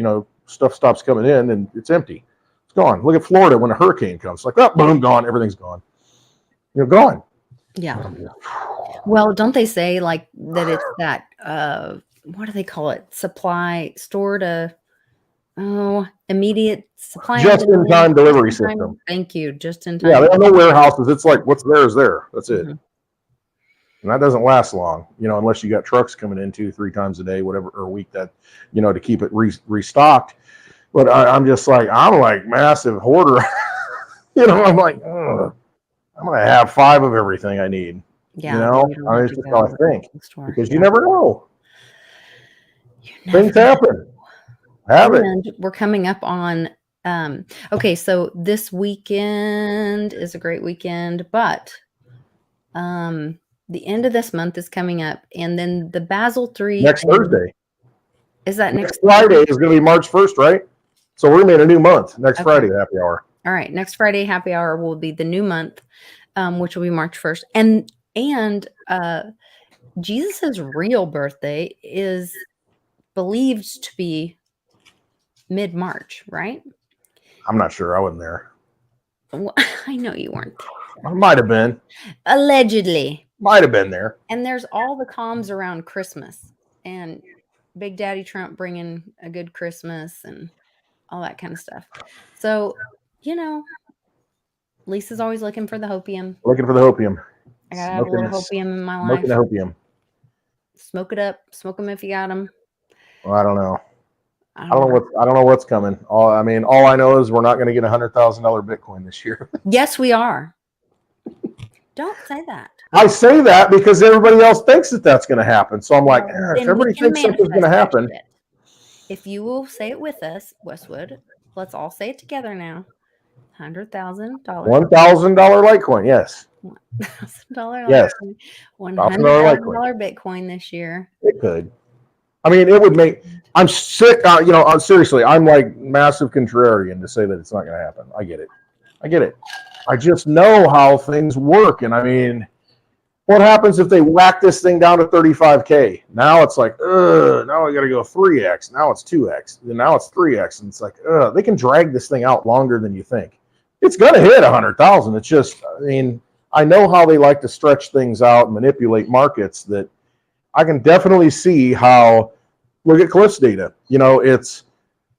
stuff stops coming in and it's empty. It's gone. Look at Florida when a hurricane comes. Like, oh, boom, gone. Everything's gone. Gone. Yeah. Well, don't they say like that it's that, what do they call it? Supply, store to, immediate supply. Just-in-time delivery system. Thank you. Just-in-time. Yeah, they have no warehouses. It's like, what's there is there. That's it. Mm-hmm. And that doesn't last long, unless you got trucks coming in 2-3 times a day, whatever, or a week that, to keep it restocked. But I'm just like, I'm like massive hoarder. I'm like, I'm going to have 5 of everything I need. Yeah. It's just how I think. Because you never know. Things happen. We're coming up on, okay, so this weekend is a great weekend, but the end of this month is coming up, and then the Basel III. Next Thursday. Is that next Friday? Is going to be March 1st, right? So we're going to be in a new month. Next Friday, happy hour. All right. Next Friday, happy hour will be the new month, which will be March 1st. And Jesus' real birthday is believed to be mid-March, right? I'm not sure. I wasn't there. Well, I know you weren't. I might have been. Allegedly. Might have been there. And there's all the comms around Christmas and Big Daddy Trump bringing a good Christmas and all that kind of stuff. So, Lisa's always looking for the hopium. Looking for the hopium. I gotta have a little hopium in my life. Smoking the hopium. Smoke it up. Smoke them if you got them. Well, I don't know. I don't know what's coming. All I know is we're not going to get $100,000 Bitcoin this year. Yes, we are. Don't say that. I say that because everybody else thinks that that's going to happen. So I'm like, if everybody thinks something's going to happen. If you will say it with us, Westwood, let's all say it together now. $100,000. $1,000 Litecoin, yes. $1,000 yes. $100,000 Bitcoin this year. It could. It would make. I'm sick. Seriously, I'm like massive contrarian to say that it's not going to happen. I get it. I just know how things work, and what happens if they whack this thing down to 35K? Now it's like, now I got to go 3x. Now it's 2x. And now it's 3x, and it's like, they can drag this thing out longer than you think. It's going to hit 100,000. It's just, I know how they like to stretch things out and manipulate markets. That I can definitely see how. Look at Cliff's data. It's,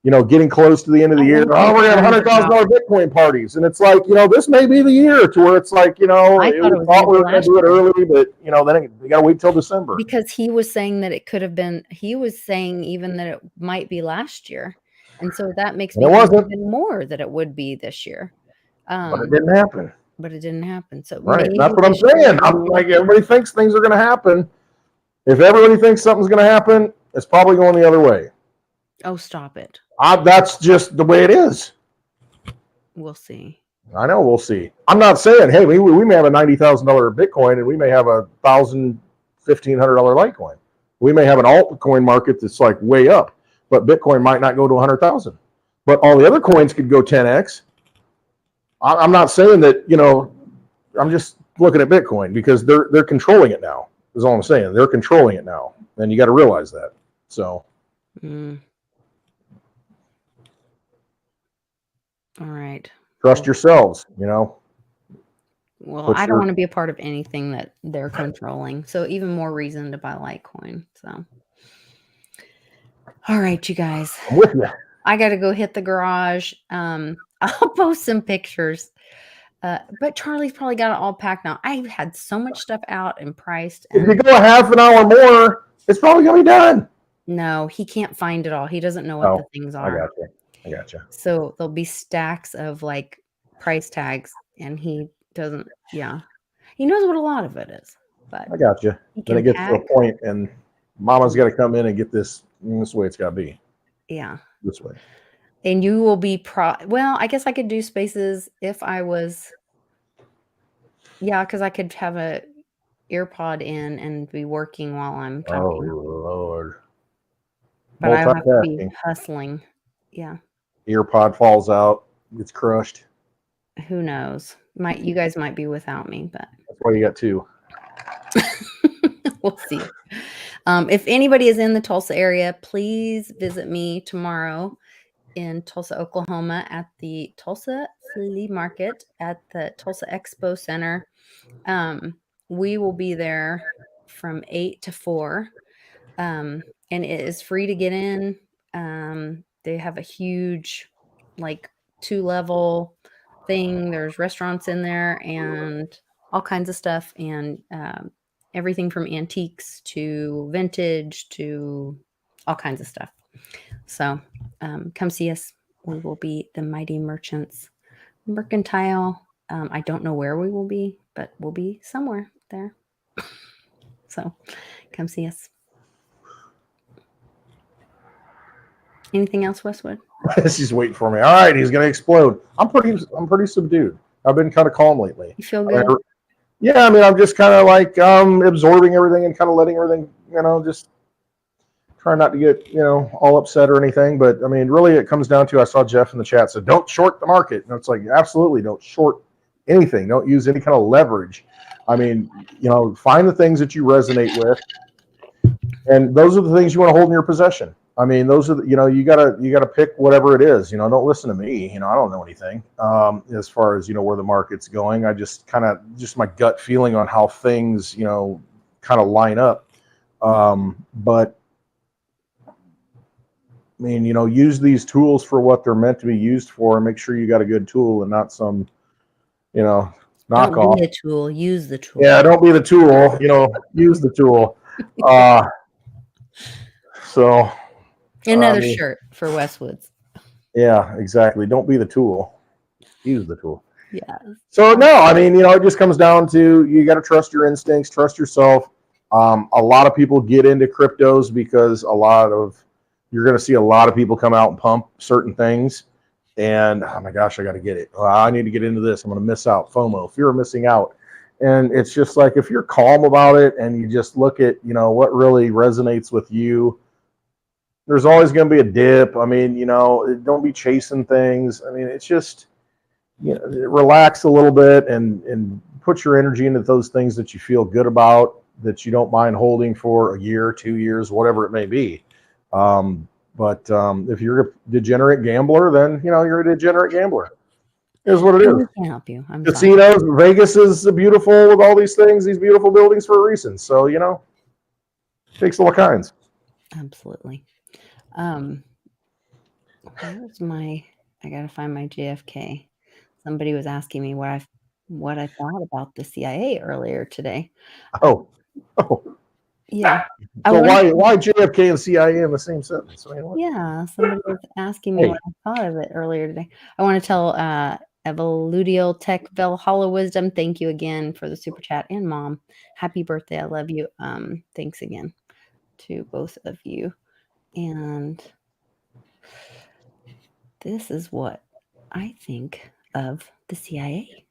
getting close to the end of the year. Oh, we're going to have $100,000 Bitcoin parties. And it's like, this may be the year to where it's like, we thought we were going to do it early, but, then we got to wait till December. Because he was saying that it could have been, he was saying even that it might be last year. And so that makes me think even more that it would be this year. But it didn't happen. But it didn't happen. So Right. maybe That's what I'm this year saying. I'm like, everybody thinks things are going to happen. If everybody thinks something's going to happen, it's probably going the other way. Oh, stop it. That's just the way it is. We'll see. I know. We'll see. I'm not saying, hey, we may have a $90,000 Bitcoin and we may have a $1,500 Litecoin. We may have an altcoin market that's like way up, but Bitcoin might not go to 100,000. But all the other coins could go 10x. I'm not saying that, I'm just looking at Bitcoin because they're controlling it now. Is all I'm saying. They're controlling it now, and you got to realize that. So, all right. Trust yourselves. Well, I don't want to be a part of anything that they're controlling. So even more reason to buy Litecoin. So, all right, you guys. I'm with you. I got to go hit the garage. I'll post some pictures. But Charlie's probably got it all packed now. I've had so much stuff out and priced. And if you go a half an hour more, it's probably gonna be done. No, he can't find it all. He doesn't know what the things are. I got you. So there'll be stacks of like price tags, and he doesn't. Yeah, he knows what a lot of it is, but I got you. Then it gets to a point, and Mama's got to come in and get this way it's got to be. Yeah, this way. And you will be well, I guess I could do spaces if I was. Yeah, because I could have a earpod in and be working while I'm talking. Oh Lord! But I have to be hustling. Yeah. Earpod falls out, gets crushed. Who knows? You guys might be without me, but that's why you got two. We'll see. If anybody is in the Tulsa area, please visit me tomorrow in Tulsa, Oklahoma at the Tulsa Flea Market at the Tulsa Expo Center. We will be there from 8 to 4. And it is free to get in. They have a huge, like 2-level thing. There's restaurants in there and all kinds of stuff, and everything from antiques to vintage to all kinds of stuff. So come see us. We will be the Mighty Merchants Mercantile. I don't know where we will be, but we'll be somewhere there. So come see us. Anything else, Westwood? She's waiting for me. All right, he's gonna explode. I'm pretty subdued. I've been kind of calm lately. You feel good? Yeah, I mean, I'm just kind of like absorbing everything and kind of letting everything, just trying not to get, all upset or anything. But I mean, really, it comes down to, I saw Jeff in the chat said, don't short the market. And it's like, absolutely, don't short anything. Don't use any kind of leverage. I mean, find the things that you resonate with, and those are the things you want to hold in your possession. I mean, those are the, you gotta pick whatever it is. Don't listen to me. I don't know anything as far as where the market's going. I just my gut feeling on how things kind of line up. But I mean, use these tools for what they're meant to be used for, and make sure you got a good tool and not some knockoff. Don't be the tool. Use the tool. Yeah, don't be the tool. Use the tool. So. Another shirt for Westwoods. Yeah, exactly. Don't be the tool. Use the tool. Yeah. So no, I mean, it just comes down to you got to trust your instincts, trust yourself. A lot of people get into cryptos because you're going to see a lot of people come out and pump certain things, and oh my gosh, I got to get it. I need to get into this. I'm going to miss out. FOMO, fear of missing out. And it's just like, if you're calm about it and you just look at what really resonates with you. There's always going to be a dip. I mean, don't be chasing things. I mean, it's just, relax a little bit and put your energy into those things that you feel good about, that you don't mind holding for a year, 2 years, whatever it may be. But if you're a degenerate gambler, then, you're a degenerate gambler. Here's what it is. I can't help you. I'm Casinos, sorry. Vegas is beautiful with all these things, these beautiful buildings for a reason. So, it takes all kinds. Absolutely. Where's I gotta find my JFK. Somebody was asking me what I thought about the CIA earlier today. Oh. Yeah. So why JFK and CIA in the same sentence? I mean, yeah, somebody was asking me what I thought of it earlier today. I want to tell Evoludial Tech Hollow Wisdom, thank you again for the super chat. And Mom, happy birthday. I love you. Thanks again to both of you. And this is what I think of the CIA.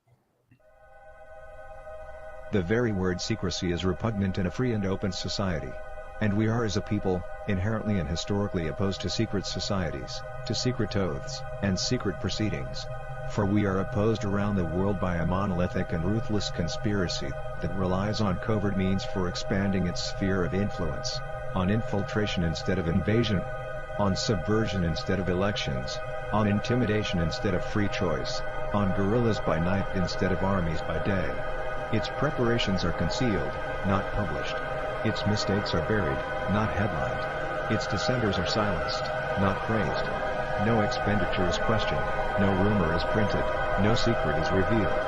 The very word secrecy is repugnant in a free and open society. And we are as a people, inherently and historically opposed to secret societies, to secret oaths, and secret proceedings. For we are opposed around the world by a monolithic and ruthless conspiracy that relies on covert means for expanding its sphere of influence, on infiltration instead of invasion, on subversion instead of elections, on intimidation instead of free choice, on guerrillas by night instead of armies by day. Its preparations are concealed, not published. Its mistakes are buried, not headlined. Its dissenters are silenced, not praised. No expenditure is questioned, no rumor is printed, no secret is revealed.